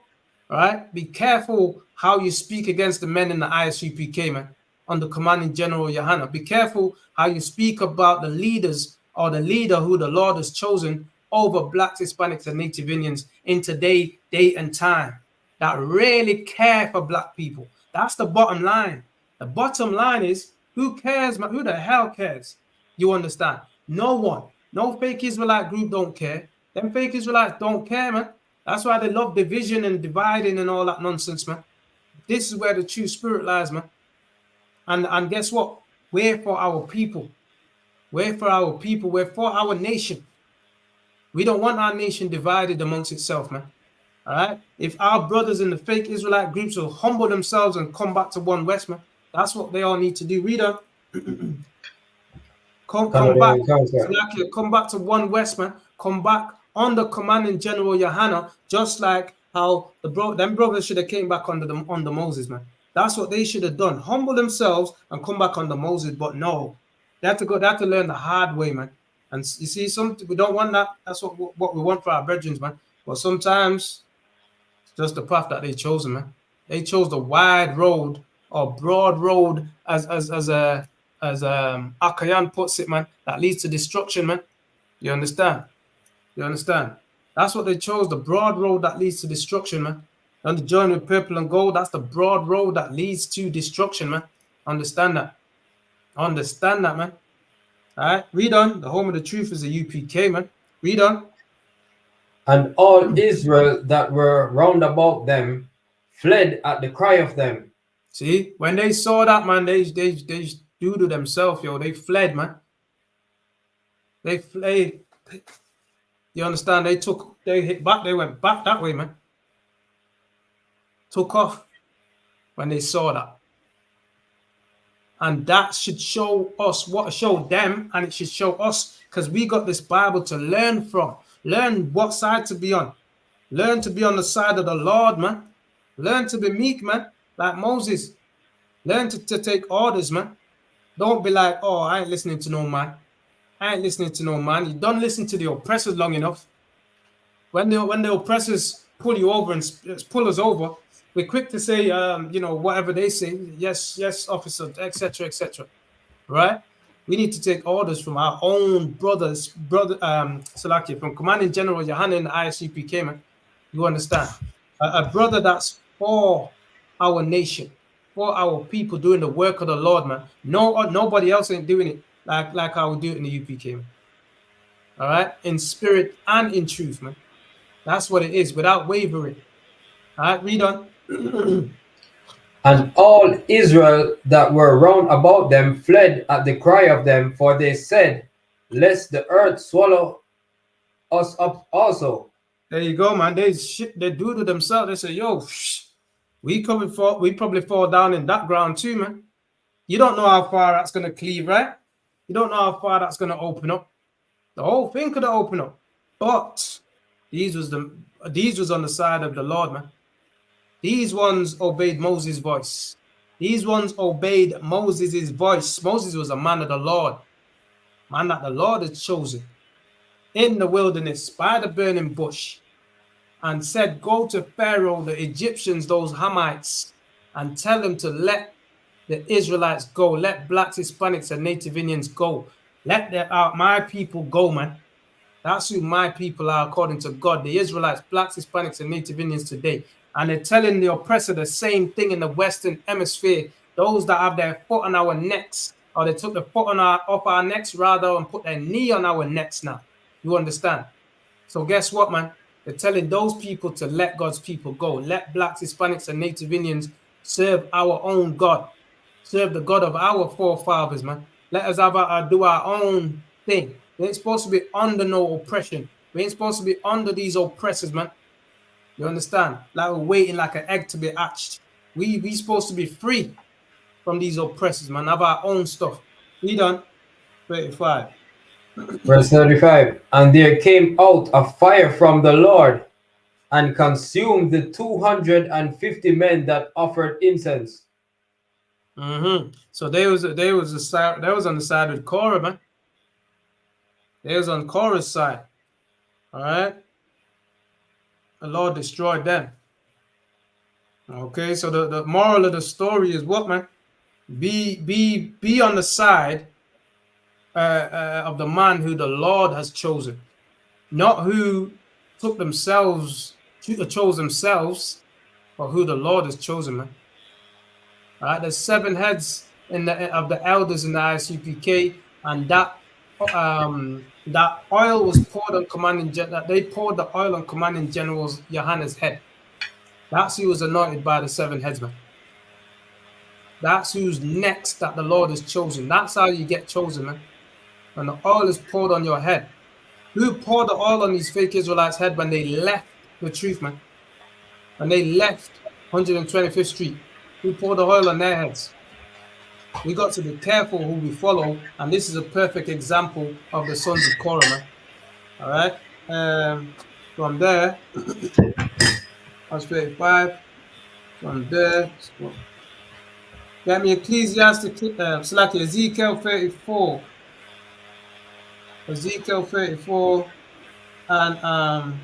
All right. Be careful how you speak against the men in the ISUPK, man, under commanding General Yohana. Be careful how you speak about the leaders or the leader who the Lord has chosen over blacks, Hispanics, and Native Indians in today, date, and time that really care for black people. That's the bottom line. The bottom line is, who cares, man? Who the hell cares? You understand? No one. No fake Israelite group don't care. Them fake Israelites don't care, man. That's why they love division and dividing and all that nonsense, man. This is where the true spirit lies, man. And guess what? We're for our people. We're for our people. We're for our nation. We don't want our nation divided amongst itself, man. All right? If our brothers in the fake Israelite groups will humble themselves and come back to one West, man, that's what they all need to do. Read on. Come back. Come back to one West, man. Come back under commanding General Yohana, just like how them brothers should have came back under Moses, man. That's what they should have done. Humble themselves and come back under Moses, but no. They have to go, they have to learn the hard way, man. And you see, we don't want that. That's what we want for our brethren, man. But sometimes it's just the path that they chosen, man. They chose the wide road or broad road, as Akayan puts it, man, that leads to destruction, man. You understand? You understand? That's what they chose, the broad road that leads to destruction, man. And the journey with purple and gold, that's the broad road that leads to destruction, man. Understand that. Understand that, man. All right, read on. The home of the truth is the UPK, man. Read on. And all Israel that were round about them fled at the cry of them. See, when they saw that, man, they do to themselves, yo. They fled, man. They fled. You understand? They hit back. They went back that way, man. Took off when they saw that. And that should show us show them, and it should show us, because we got this Bible to learn from. Learn what side to be on. Learn to be on the side of the Lord, man. Learn to be meek, man, like Moses. Learn to take orders, man. Don't be like, oh, I ain't listening to no man. I ain't listening to no man. You don't listen to the oppressors long enough. When the oppressors pull you over and pull us over, we're quick to say, whatever they say, yes, officer, etc., etc. Right? We need to take orders from our own Salaki, from Commanding General Yohana in the ISUPK, man. You understand? A brother that's for our nation, for our people, doing the work of the Lord, man. Nobody else ain't doing it like how we do it in the UPK, man. All right? In spirit and in truth, man. That's what it is, without wavering. All right, read on. And all Israel that were round about them fled at the cry of them, for they said, lest the earth swallow us up also. There you go, man. They do to themselves. They say, yo, we probably fall down in that ground too, man. You don't know how far that's going to cleave, right? You don't know how far that's going to open up. The whole thing could have opened up. But these was on the side of the Lord, man. These ones obeyed Moses' voice. These ones obeyed Moses' voice. Moses was a man of the Lord. Man that the Lord had chosen in the wilderness by the burning bush, and said, go to Pharaoh, the Egyptians, those Hamites, and tell them to let the Israelites go. Let blacks, Hispanics, and Native Indians go. Let my people go, man. That's who my people are according to God. The Israelites, blacks, Hispanics, and Native Indians today. And they're telling the oppressor the same thing in the Western Hemisphere. Those that have their foot on our necks or they took the foot on off our necks rather and put their knee on our necks now. You understand? So guess what, man? They're telling those people to let God's people go. Let blacks, Hispanics, and Native Indians serve our own God. Serve the God of our forefathers, man. Let us do our own thing. We ain't supposed to be under no oppression. We ain't supposed to be under these oppressors, man. You understand? Like we're waiting like an egg to be hatched. We supposed to be free from these oppressors, man. Have our own stuff. We done. 35. Verse 35. And there came out a fire from the Lord and consumed the 250 men that offered incense. So they was on the side of Korah, man. They was on Korah's side. All right. The Lord destroyed them. Okay, so the moral of the story is what, man? Be on the side of the man who the Lord has chosen, not who chose themselves, but who the Lord has chosen, man. All right, there's 7 heads of the elders in the ISUPK, and that oil was poured on they poured the oil on Commanding General Johanna's head. That's who was anointed by the 7 headsmen. That's who's next that the Lord has chosen. That's how you get chosen, man. When the oil is poured on your head. Who poured the oil on these fake Israelites' head when they left the truth, man? When they left 125th Street, who poured the oil on their heads? We got to be careful who we follow, and this is a perfect example of the sons of Korah, man. All right. From there, verse 35. From there, get me Ezekiel 34. Ezekiel 34 and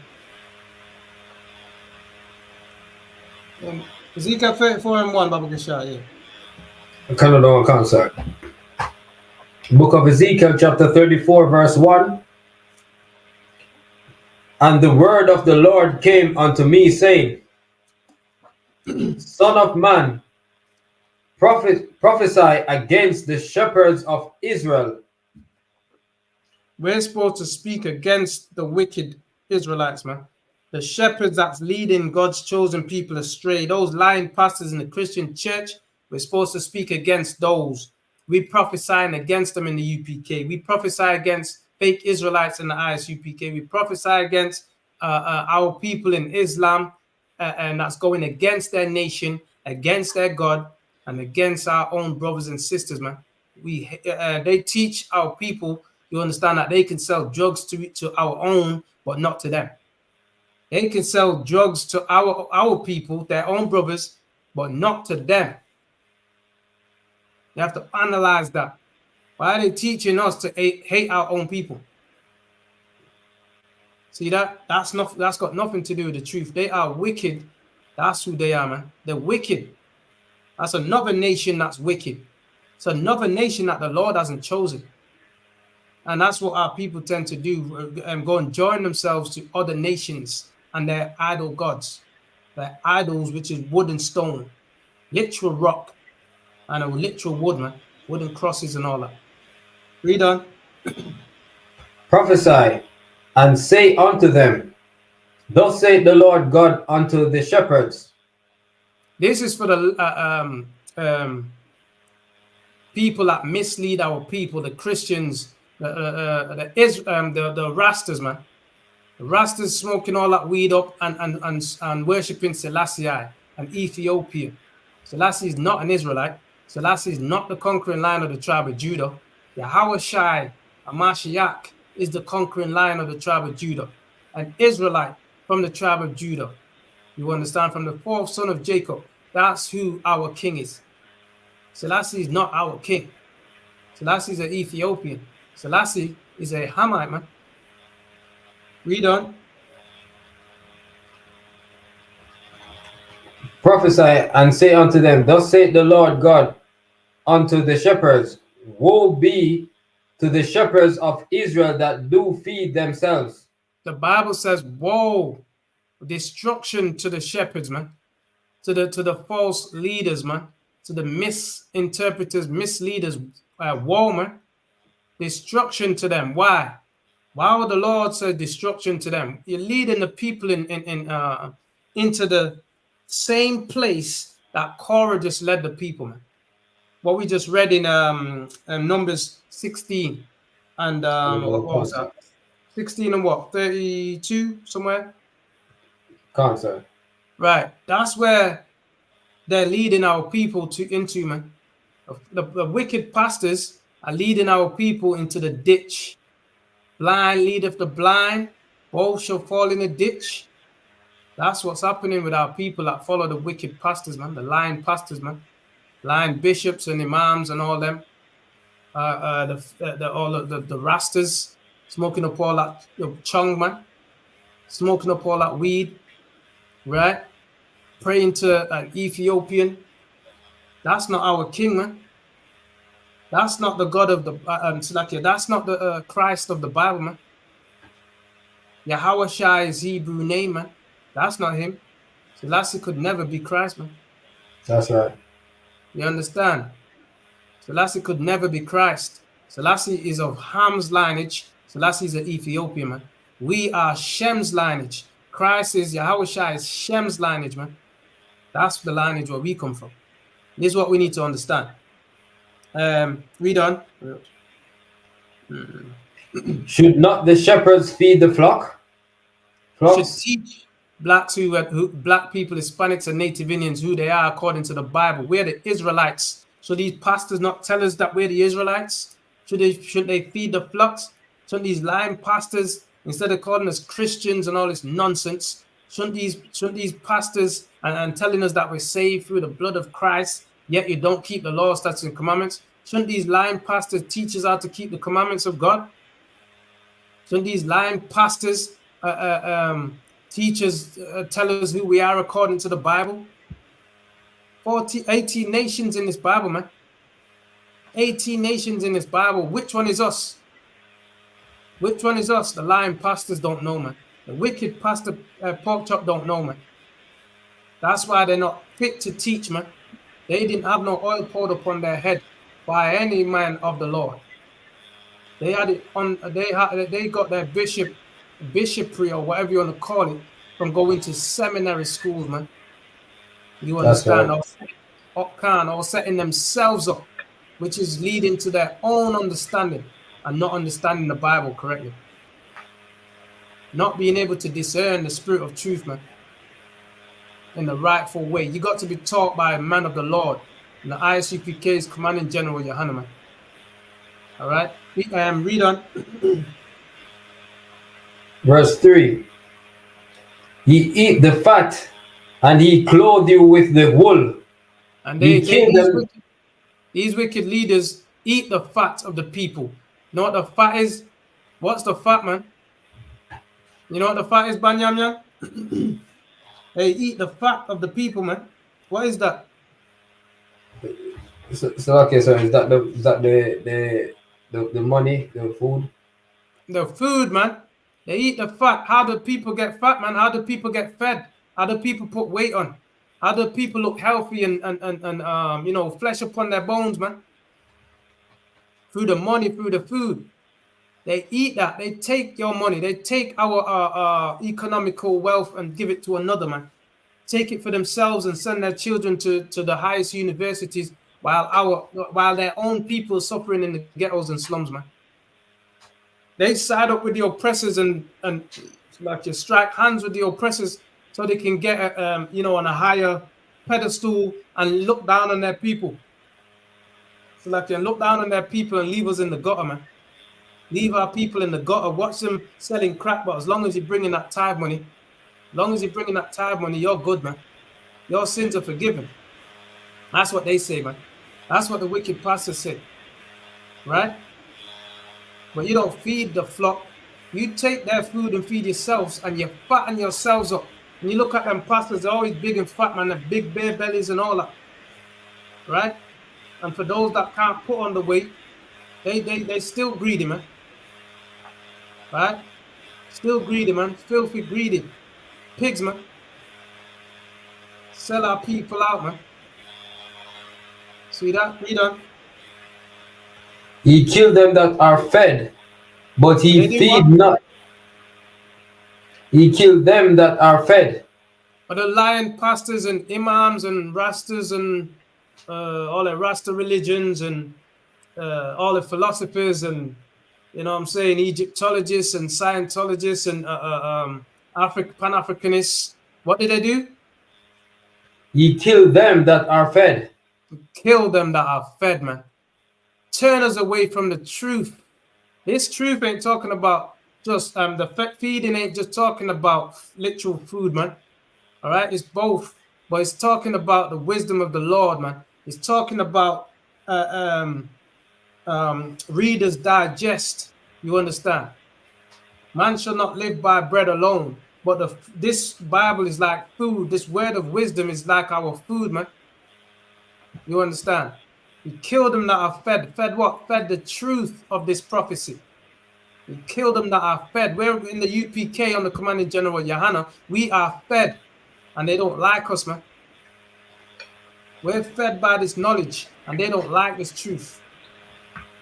Ezekiel 34 and 1, Baba Gashar, yeah. I kind of know a concept. Book of Ezekiel, chapter 34, verse 1. And the word of the Lord came unto me, saying, Son of man, prophesy against the shepherds of Israel. We're supposed to speak against the wicked Israelites, man. The shepherds that's leading God's chosen people astray. Those lying pastors in the Christian church, we're supposed to speak against those. We prophesying against them in the UPK. We prophesy against fake Israelites in the ISUPK. We prophesy against our people in Islam, and that's going against their nation, against their God, and against our own brothers and sisters, man. They teach our people, you understand, that they can sell drugs to our own, but not to them. They can sell drugs to our people, their own brothers, but not to them. You have to analyze that. Why are they teaching us to hate our own people? See that's got nothing to do with the truth. They are wicked. That's who they are, man. They're wicked. That's another nation that's wicked. It's another nation that the Lord hasn't chosen. And that's what our people tend to do, go and join themselves to other nations and their idol gods. Their idols, which is wood and stone, literal rock, and a literal wood, man. Wooden crosses and all that. Read on. Prophesy and say unto them, Thus saith the Lord God unto the shepherds. This is for the people that mislead our people, the Christians, the Rastas, man. The Rastas smoking all that weed up and worshipping Selassie and Ethiopia. Selassie is not an Israelite. Selassie is not the conquering lion of the tribe of Judah. Yahweh Shai, Amashiach, is the conquering lion of the tribe of Judah. An Israelite from the tribe of Judah. You understand? From the 4th son of Jacob. That's who our king is. Selassie is not our king. Selassie is an Ethiopian. Selassie is a Hamite, man. Read on. Prophesy and say unto them, Thus saith the Lord God unto the shepherds, Woe be to the shepherds of Israel that do feed themselves. The Bible says, woe, destruction to the shepherds, man. To the false leaders, man. To the misinterpreters, misleaders, woe, man. Destruction to them. Why? Why would the Lord say destruction to them? You're leading the people into the same place that Korah just led the people, man. What we just read in Numbers 16 and what was that? 16 and what? 32 somewhere? Concert. Right. That's where they're leading our people into, man. The wicked pastors are leading our people into the ditch. Blind leadeth the blind, both shall fall in the ditch. That's what's happening with our people that follow the wicked pastors, man, the lying pastors, man, lying bishops and imams and all them, the rastas smoking up all that chung, man, smoking up all that weed, right? Praying to an Ethiopian. That's not our king, man. That's not the God of the Salakia. That's not the Christ of the Bible, man. Yahweh Shai is Hebrew name, man. That's not him. Selassie could never be Christ, man. That's right. You understand? Selassie could never be Christ. Selassie is of Ham's lineage. Selassie is an Ethiopian, man. We are Shem's lineage. Christ is Yahweh Shai is Shem's lineage, man. That's the lineage where we come from. This is what we need to understand. Read on. Should not the shepherds feed the flock? Should teach blacks black people, Hispanics, and Native Indians who they are according to the Bible. We're the Israelites. Should these pastors not tell us that we're the Israelites? Should they feed the flocks? Shouldn't these lying pastors, instead of calling us Christians and all this nonsense, shouldn't these pastors and telling us that we're saved through the blood of Christ, yet you don't keep the law, statutes, and commandments? Shouldn't these lying pastors teach us how to keep the commandments of God? Shouldn't these lying pastors teachers tell us who we are according to the Bible? 18 nations in this Bible, man. 18 nations in this Bible. Which one is us? Which one is us? The lying pastors don't know, man. The wicked pastor pork chop don't know, man. That's why they're not fit to teach, man. They didn't have no oil poured upon their head by any man of the Lord. They had it on. They got their bishopry or whatever you want to call it from going to seminary schools, man. You understand? Or setting themselves up, which is leading to their own understanding and not understanding the Bible correctly. Not being able to discern the spirit of truth, man, in the rightful way. You got to be taught by a man of the Lord. And the ISUPK's commanding general, Yohanan, man. All right? Read on. Verse 3. He eat the fat, and he clothe you with the wool. And these wicked leaders eat the fat of the people. You know what the fat is? What's the fat, man? You know what the fat is, Banyam? They eat the fat of the people, man. What is that? So is that the money, the food? The food, man. They eat the fat. How do people get fat, man? How do people get fed? How do people put weight on? How do people look healthy and you know, flesh upon their bones, man? Through the money, through the food. They eat that. They take your money. They take our economical wealth and give it to another, man. Take it for themselves and send their children to the highest universities while their own people are suffering in the ghettos and slums, man. They side up with the oppressors and like you strike hands with the oppressors so they can get you know, on a higher pedestal and look down on their people. So like they look down on their people and leave us in the gutter, man. Leave our people in the gutter. Watch them selling crack, but as long as you're bringing that tithe money, you're good, man. Your sins are forgiven. That's what they say, man. That's what the wicked pastors say, right? But you don't feed the flock. You take their food and feed yourselves, and you fatten yourselves up. And you look at them pastors, they're always big and fat, man, they're big bare bellies and all that, right? And for those that can't put on the weight, they still greedy, man. Right? Still greedy, man. Filthy greedy. Pigs, man. Sell our people out, man. See that? Read on. He killed them that are fed, but he feed not. He killed them that are fed. But the lying pastors and imams and rastas and all the rasta religions and all the philosophers and, you know what I'm saying, Egyptologists and Scientologists and Pan-Africanists, what did they do? He killed them that are fed. Kill them that are fed, man. Turn us away from the truth. This truth ain't talking about just the feeding ain't just talking about literal food, man. All right, it's both, but it's talking about the wisdom of the Lord, man. It's talking about Reader's Digest. You understand? Man shall not live by bread alone, but this Bible is like food. This word of wisdom is like our food, man. You understand? He killed them that are fed. Fed what? Fed the truth of this prophecy. He killed them that are fed. We're in the UPK on the Commanding General Johanna. We are fed, and they don't like us, man. We're fed by this knowledge, and they don't like this truth.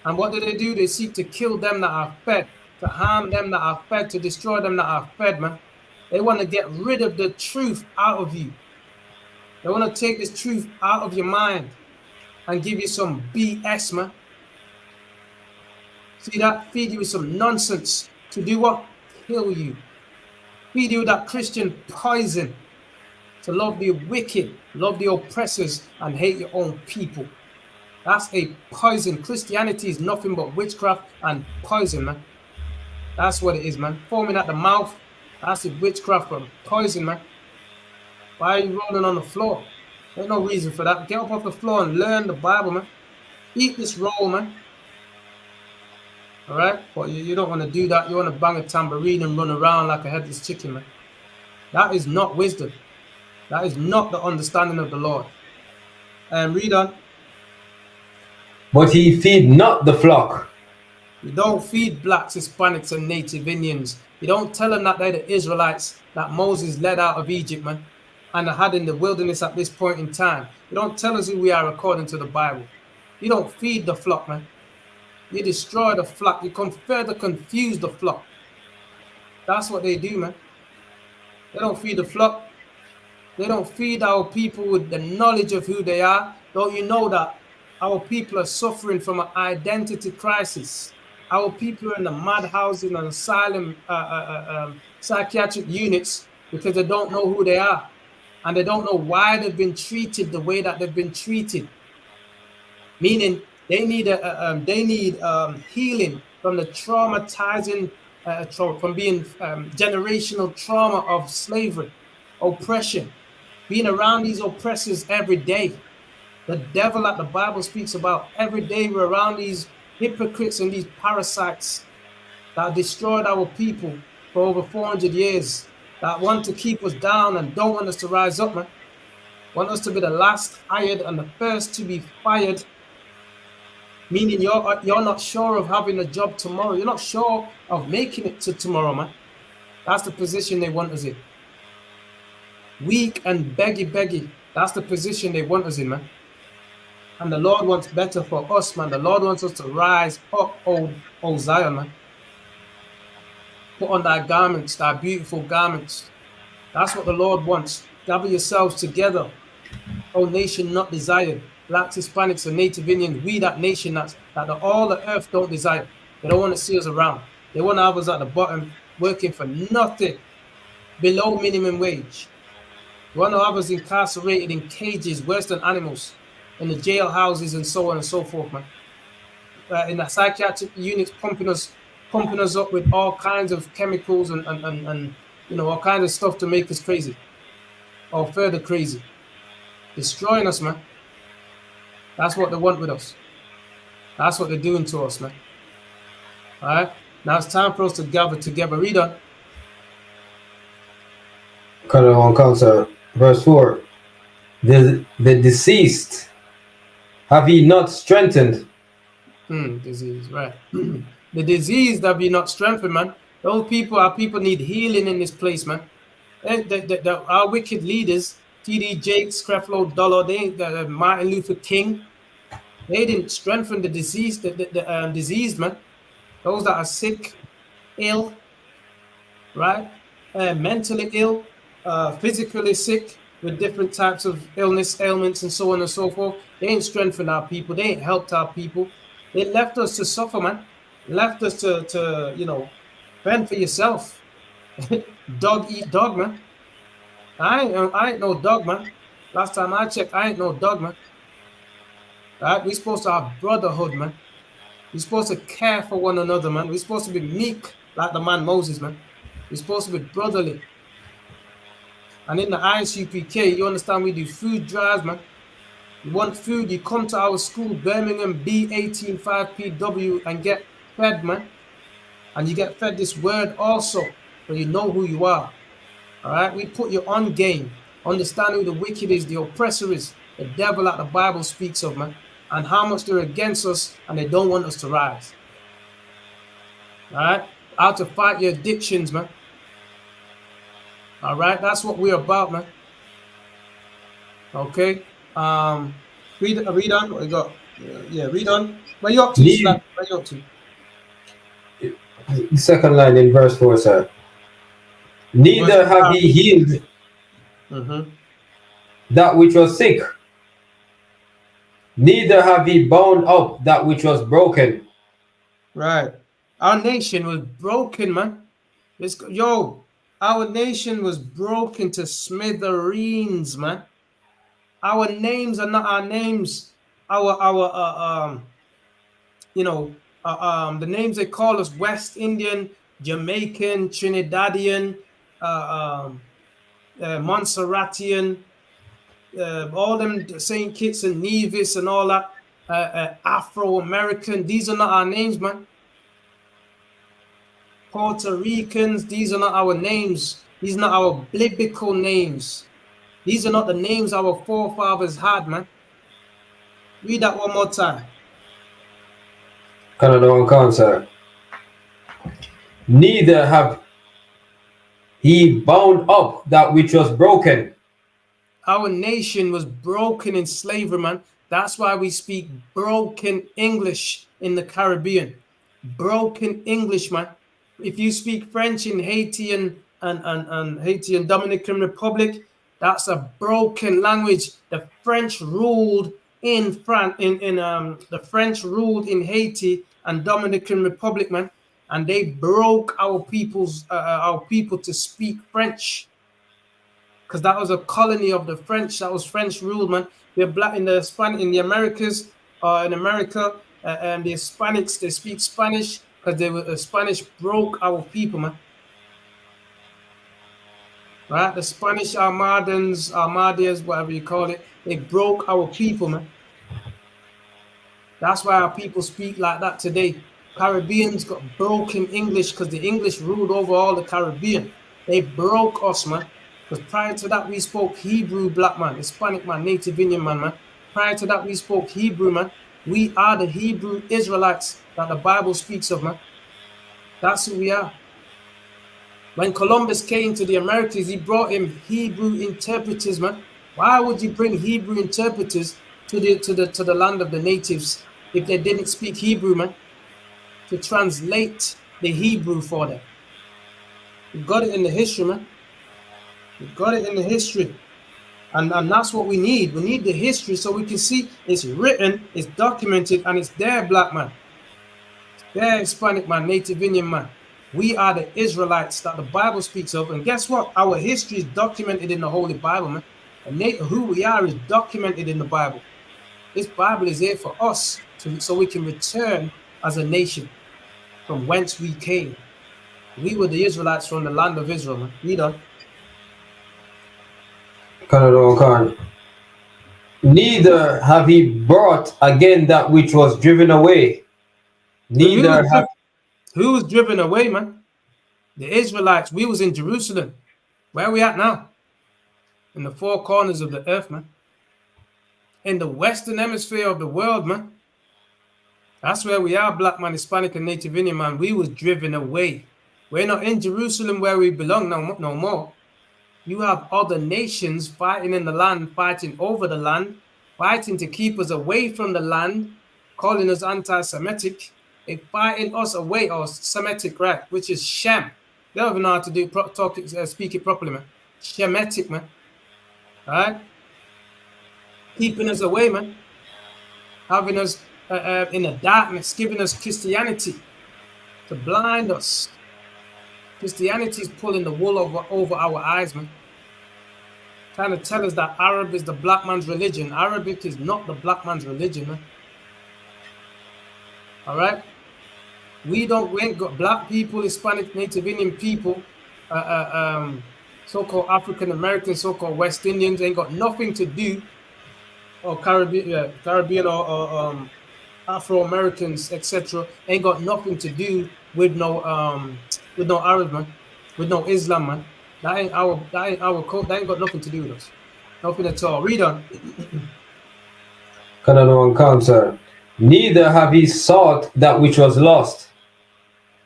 And what do? They seek to kill them that are fed, to harm them that are fed, to destroy them that are fed, man. They want to get rid of the truth out of you. They want to take this truth out of your mind and give you some BS, man. See that? Feed you with some nonsense. To do what? Kill you. Feed you that Christian poison. To love the wicked, love the oppressors, and hate your own people. That's a poison. Christianity is nothing but witchcraft and poison, man. That's what it is, man. Foaming at the mouth, that's a witchcraft and poison, man. Why are you rolling on the floor? There's no reason for that. Get up off the floor and learn the Bible, man. Eat this roll, man. All right? But you don't want to do that. You want to bang a tambourine and run around like a headless chicken, man. That is not wisdom. That is not the understanding of the Lord. Read on. But he feed not the flock. You don't feed blacks, Hispanics, and Native Indians. You don't tell them that they're the Israelites that Moses led out of Egypt, man, and had in the wilderness at this point in time. You don't tell us who we are according to the Bible. You don't feed the flock, man. You destroy the flock. You further confuse the flock. That's what they do, man. They don't feed the flock. They don't feed our people with the knowledge of who they are. Don't you know that our people are suffering from an identity crisis? Our people are in the madhousing and asylum psychiatric units because they don't know who they are. And they don't know why they've been treated the way that they've been treated. Meaning they need healing from the traumatizing, from being generational trauma of slavery, oppression, being around these oppressors every day. The devil that the Bible speaks about, every day we're around these hypocrites and these parasites that destroyed our people for over 400 years, that want to keep us down and don't want us to rise up, man. Want us to be the last hired and the first to be fired, meaning you're not sure of having a job tomorrow. You're not sure of making it to tomorrow, man. That's the position they want us in. Weak and beggy. That's the position they want us in, man. And the Lord wants better for us, man. The Lord wants us to rise up, old Zion, man. Put on thy garments, thy beautiful garments. That's what the Lord wants. Gather yourselves together, O nation not desired. Blacks, Hispanics, and Native Indians, we that nation that all the earth don't desire. They don't want to see us around. They want to have us at the bottom, working for nothing, below minimum wage. They want to have us incarcerated in cages, worse than animals, in the jail houses and so on and so forth, man. In the psychiatric units, pumping us up with all kinds of chemicals and all kinds of stuff to make us crazy, or further crazy, destroying us, man. That's what they want with us. That's what they're doing to us, man. All right, now it's time for us to gather together. Read on. Verse 4. The deceased have ye not strengthened? Disease, right. The disease that be not strengthened, man. Those people, our people need healing in this place, man. Our wicked leaders, T.D. Jakes, Creflo Dollar, Martin Luther King, They didn't strengthen the diseased, diseased, man. Those that are sick, ill, right? Mentally ill, physically sick with different types of illness, ailments, and so on and so forth. They ain't strengthened our people. They ain't helped our people. They left us to suffer, man. Left us to you know, fend for yourself. Dog eat dog, man. I ain't no dog, man. Last time I checked, I ain't no dog, man. Right? We're supposed to have brotherhood, man. We're supposed to care for one another, man. We're supposed to be meek like the man Moses, man. We're supposed to be brotherly. And in the ISUPK, you understand we do food drives, man. You want food, you come to our school, Birmingham B185PW, and get fed, man. And you get fed this word also, so you know who you are. All right, we put you on game, understanding who the wicked is, the oppressor is, the devil that the Bible speaks of, man, and how much they're against us and they don't want us to rise. All right, how to fight your addictions, man. All right, that's what we're about, man. Okay, read on. What you got? Yeah, read on. Where you up to? Where you up to? The second line in verse 4, sir. Neither have he healed that which was sick, neither have he bound up that which was broken. Right. Our nation was broken, man. Our nation was broken to smithereens, man. Our names are not our names. The names they call us: West Indian, Jamaican, Trinidadian, Montserratian, all them Saint Kitts and Nevis and all that, Afro-American. These are not our names, man. Puerto Ricans, these are not our names. These are not our biblical names. These are not the names our forefathers had, man. Read that one more time. Canada one count, sir. Neither have he bound up that which was broken. Our nation was broken in slavery, man. That's why we speak broken English in the Caribbean. Broken English, man. If you speak French in Haiti and Haiti and Dominican Republic, that's a broken language. The French ruled in the French ruled in Haiti and Dominican Republic, man, and they broke our people to speak French, because that was a colony of the French. That was French ruled, man. They're black in the Americas, in America, and the Hispanics, they speak Spanish because the Spanish broke our people, man. Right? The Spanish Armadians, whatever you call it, they broke our people, man. That's why our people speak like that today. Caribbeans got broken English because the English ruled over all the Caribbean. They broke us, man. Because prior to that, we spoke Hebrew, black man, Hispanic man, Native Indian man. Prior to that, we spoke Hebrew, man. We are the Hebrew Israelites that the Bible speaks of, man. That's who we are. When Columbus came to the Americas, he brought him Hebrew interpreters, man. Why would you bring Hebrew interpreters to the land of the natives if they didn't speak Hebrew, man? To translate the Hebrew for them. We got it in the history, man. We got it in the history. And that's what we need. We need the history so we can see it's written, it's documented, and it's there, black man. It's there, Hispanic man, Native Indian man. We are the Israelites that the Bible speaks of. And guess what? Our history is documented in the Holy Bible, man. And who we are is documented in the Bible. This Bible is here for us so we can return as a nation from whence we came. We were the Israelites from the land of Israel, man. Read on. Neither have he brought again that which was driven away. Who was driven away, man? The Israelites. We was in Jerusalem. Where are we at now? In the four corners of the earth, man. In the Western hemisphere of the world, man. That's where we are, black man, Hispanic, and Native Indian, man. We was driven away. We're not in Jerusalem where we belong no more. You have other nations fighting in the land, fighting over the land, fighting to keep us away from the land, calling us anti-Semitic. They fighting us away, or Semitic, right? Which is Shem. They don't even know how to speak it properly, man. Shemitic, man. All right? Keeping us away, man. Having us in the darkness, giving us Christianity to blind us. Christianity is pulling the wool over our eyes, man. Trying to tell us that Arab is the black man's religion. Arabic is not the black man's religion, man. All right? We ain't got black people, Hispanic, Native Indian people, so-called African Americans, so-called West Indians, ain't got nothing to do, or Caribbean or Afro Americans, etc., ain't got nothing to do with no Arab, man, with no Islam, man. That ain't our code. That ain't got nothing to do with us. Nothing at all. Read on. Cannot encounter. Neither have ye sought that which was lost.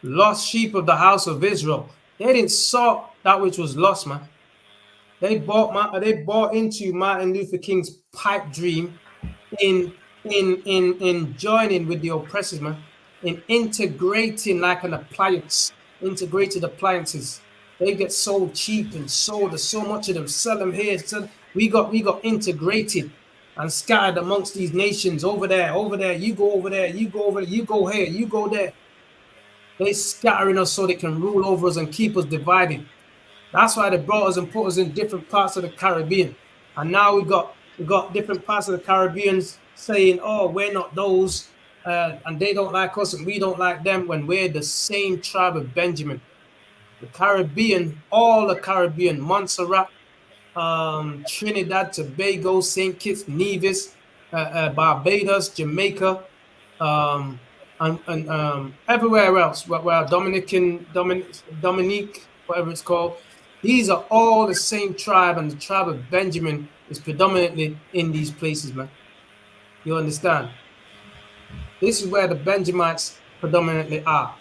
Lost sheep of the house of Israel. They didn't sought that which was lost, man. They bought into Martin Luther King's pipe dream in joining with the oppressors, man, in integrating like an appliance, integrated appliances. They get sold cheap and sold. There's so much of them. Sell them here. We got integrated and scattered amongst these nations over there. You go over there. You go over there. You go here. You go there. They scattering us so they can rule over us and keep us divided. That's why they brought us and put us in different parts of the Caribbean. And now we got different parts of the Caribbeans saying, "Oh, we're not those, and they don't like us, and we don't like them." When we're the same tribe of Benjamin. The Caribbean, all the Caribbean, Montserrat, Trinidad, Tobago, St. Kitts, Nevis, Barbados, Jamaica, and everywhere else, where Dominique, whatever it's called. These are all the same tribe, and the tribe of Benjamin is predominantly in these places, man. You understand? This is where the Benjamites predominantly are.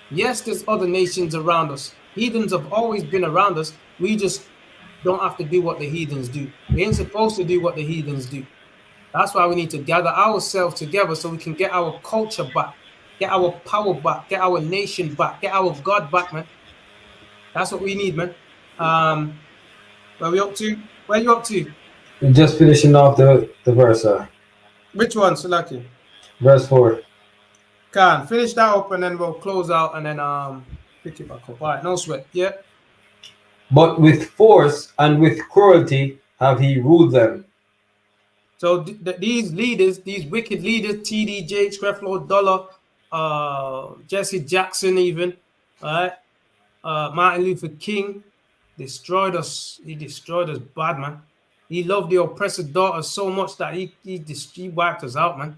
Yes, there's other nations around us. Heathens have always been around us. We just don't have to do what the heathens do. We ain't supposed to do what the heathens do. That's why we need to gather ourselves together so we can get our culture back, get our power back, get our nation back, get our God back, man. That's what we need, man. Where we up to? Where you up to? We're just finishing off the verse, sir. Which one, Salaki? Verse 4. Can finish that up and then we'll close out and then pick it back up. All right, no sweat. Yeah. But with force and with cruelty have he ruled them. So these leaders, these wicked leaders, T.D. Jakes, Creflo Dollar, Jesse Jackson, even, all right, Martin Luther King, destroyed us. He destroyed us bad, man. He loved the oppressed daughter so much that he wiped us out, man.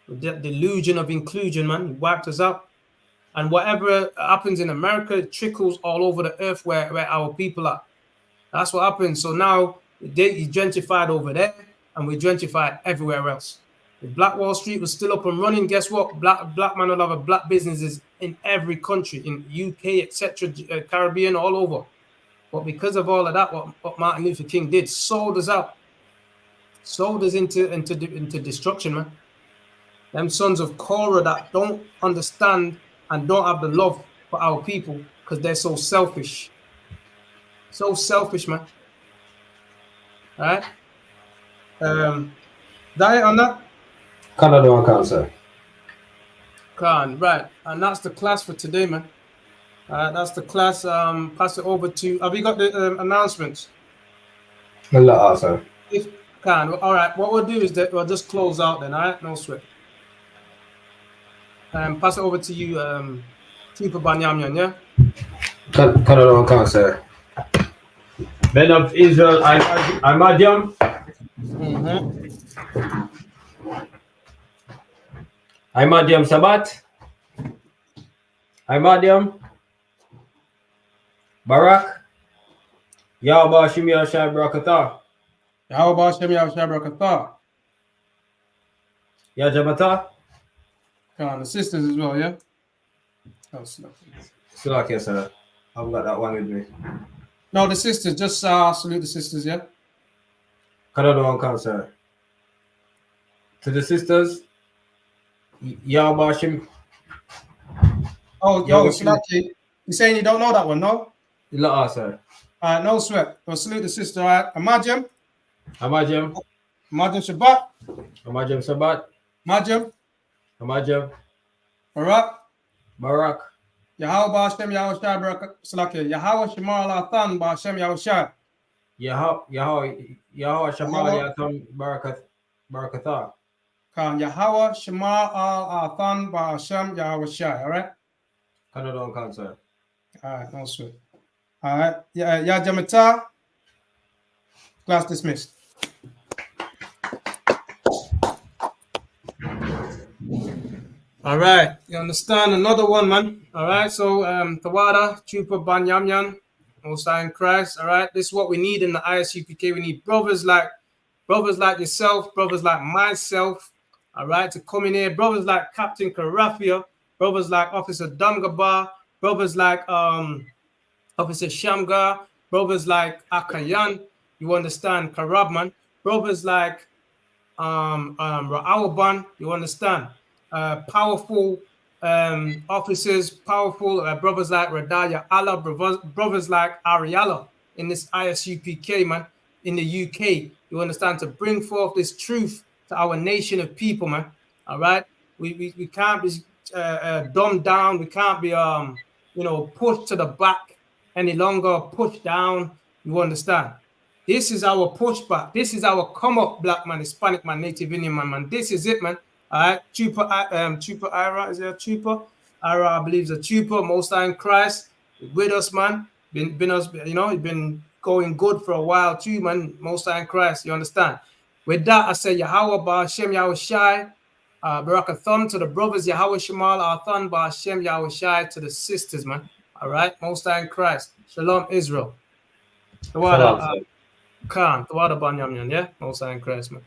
With that delusion of inclusion, man, he wiped us out. And whatever happens in America, it trickles all over the earth where our people are. That's what happens. So now he gentrified over there, and we gentrified everywhere else. If Black Wall Street was still up and running, guess what? Black man will have a black businesses in every country, in UK, etc., Caribbean, all over. But because of all of that, what Martin Luther King did, sold us out, sold us into destruction, man. Them sons of Korah that don't understand and don't have the love for our people because they're so selfish. So selfish, man. All right? That it on that? Canada, sir. Can, right. And that's the class for today, man. That's the class. Pass it over to. Have you got the announcements? Sir. If can. All right. What we'll do is that we'll just close out then. All right. No sweat. Pass it over to you, Trooper Banyamyan. Yeah. Canada, sir. Men of Israel, I'm Adiam. I'm Adiam Sabbat. I'm Adiam. Barak. Yahweh Shemi Yahshai Barakatah. Yahweh Shemi Yahshai Barakatah. Ya Jamata. The sisters as well, yeah? Oh, Slack, sir. I've got that one with me. No, the sisters. Just salute the sisters, yeah? Canada, sir. To the sisters, Yahbashim. Oh, yo, Shalaki. You saying you don't know that one, no? La, sir. No sweat. Well, salute the sister. All right. Amajim. Amajim. Amajim Shabbat. Amajim Shabbat. Majim. Amajim. Barak. Barak. Yahweh Ba'Shem Yahushai Barak Salaki. Yahweh Shemar Al-Athan Ba'Shem Yahushai. Yahweh Shemar Al-Athan Barakathah. Yahweh Shemar Al-Athan Ba'Shem Yahushai. All right. Canada on concert. All right. No sweat. All right. Ya Jamata. Class dismissed. All right, you understand another one, man. All right, so Tawada, Chupa Banyamyan, Most High in Christ. All right, this is what we need in the ISUPK. We need brothers like yourself, brothers like myself. All right, to come in here, brothers like Captain Karafia, brothers like Officer Damgaba, brothers like Officer Shamgar, brothers like Akayan. You understand, Karabman, brothers like Ra'awaban. You understand. Powerful officers, powerful brothers like Radaya Allah, brothers like Ariala in this ISUPK, man, in the UK. You understand, to bring forth this truth to our nation of people, man. All right, we can't be dumbed down. We can't be pushed to the back any longer, pushed down. You understand? This is our pushback. This is our come up, black man, Hispanic man, Native Indian man. This is it, man. All right, Chupa Ira, is there a Chupa? Ira, I believe, is a Chupa, Most High in Christ, with us, man. Been us, he's been going good for a while too, man. Most High in Christ, you understand? With that, I say Yahweh Ba'Shem Yahushai, Barakathon to the brothers, Yahweh Shemal Athan Ba'Shem Yahushai to the sisters, man. All right, Most High in Christ. Shalom, Israel. Khan, Tawada Banyamyan, yeah? Most High in Christ, man.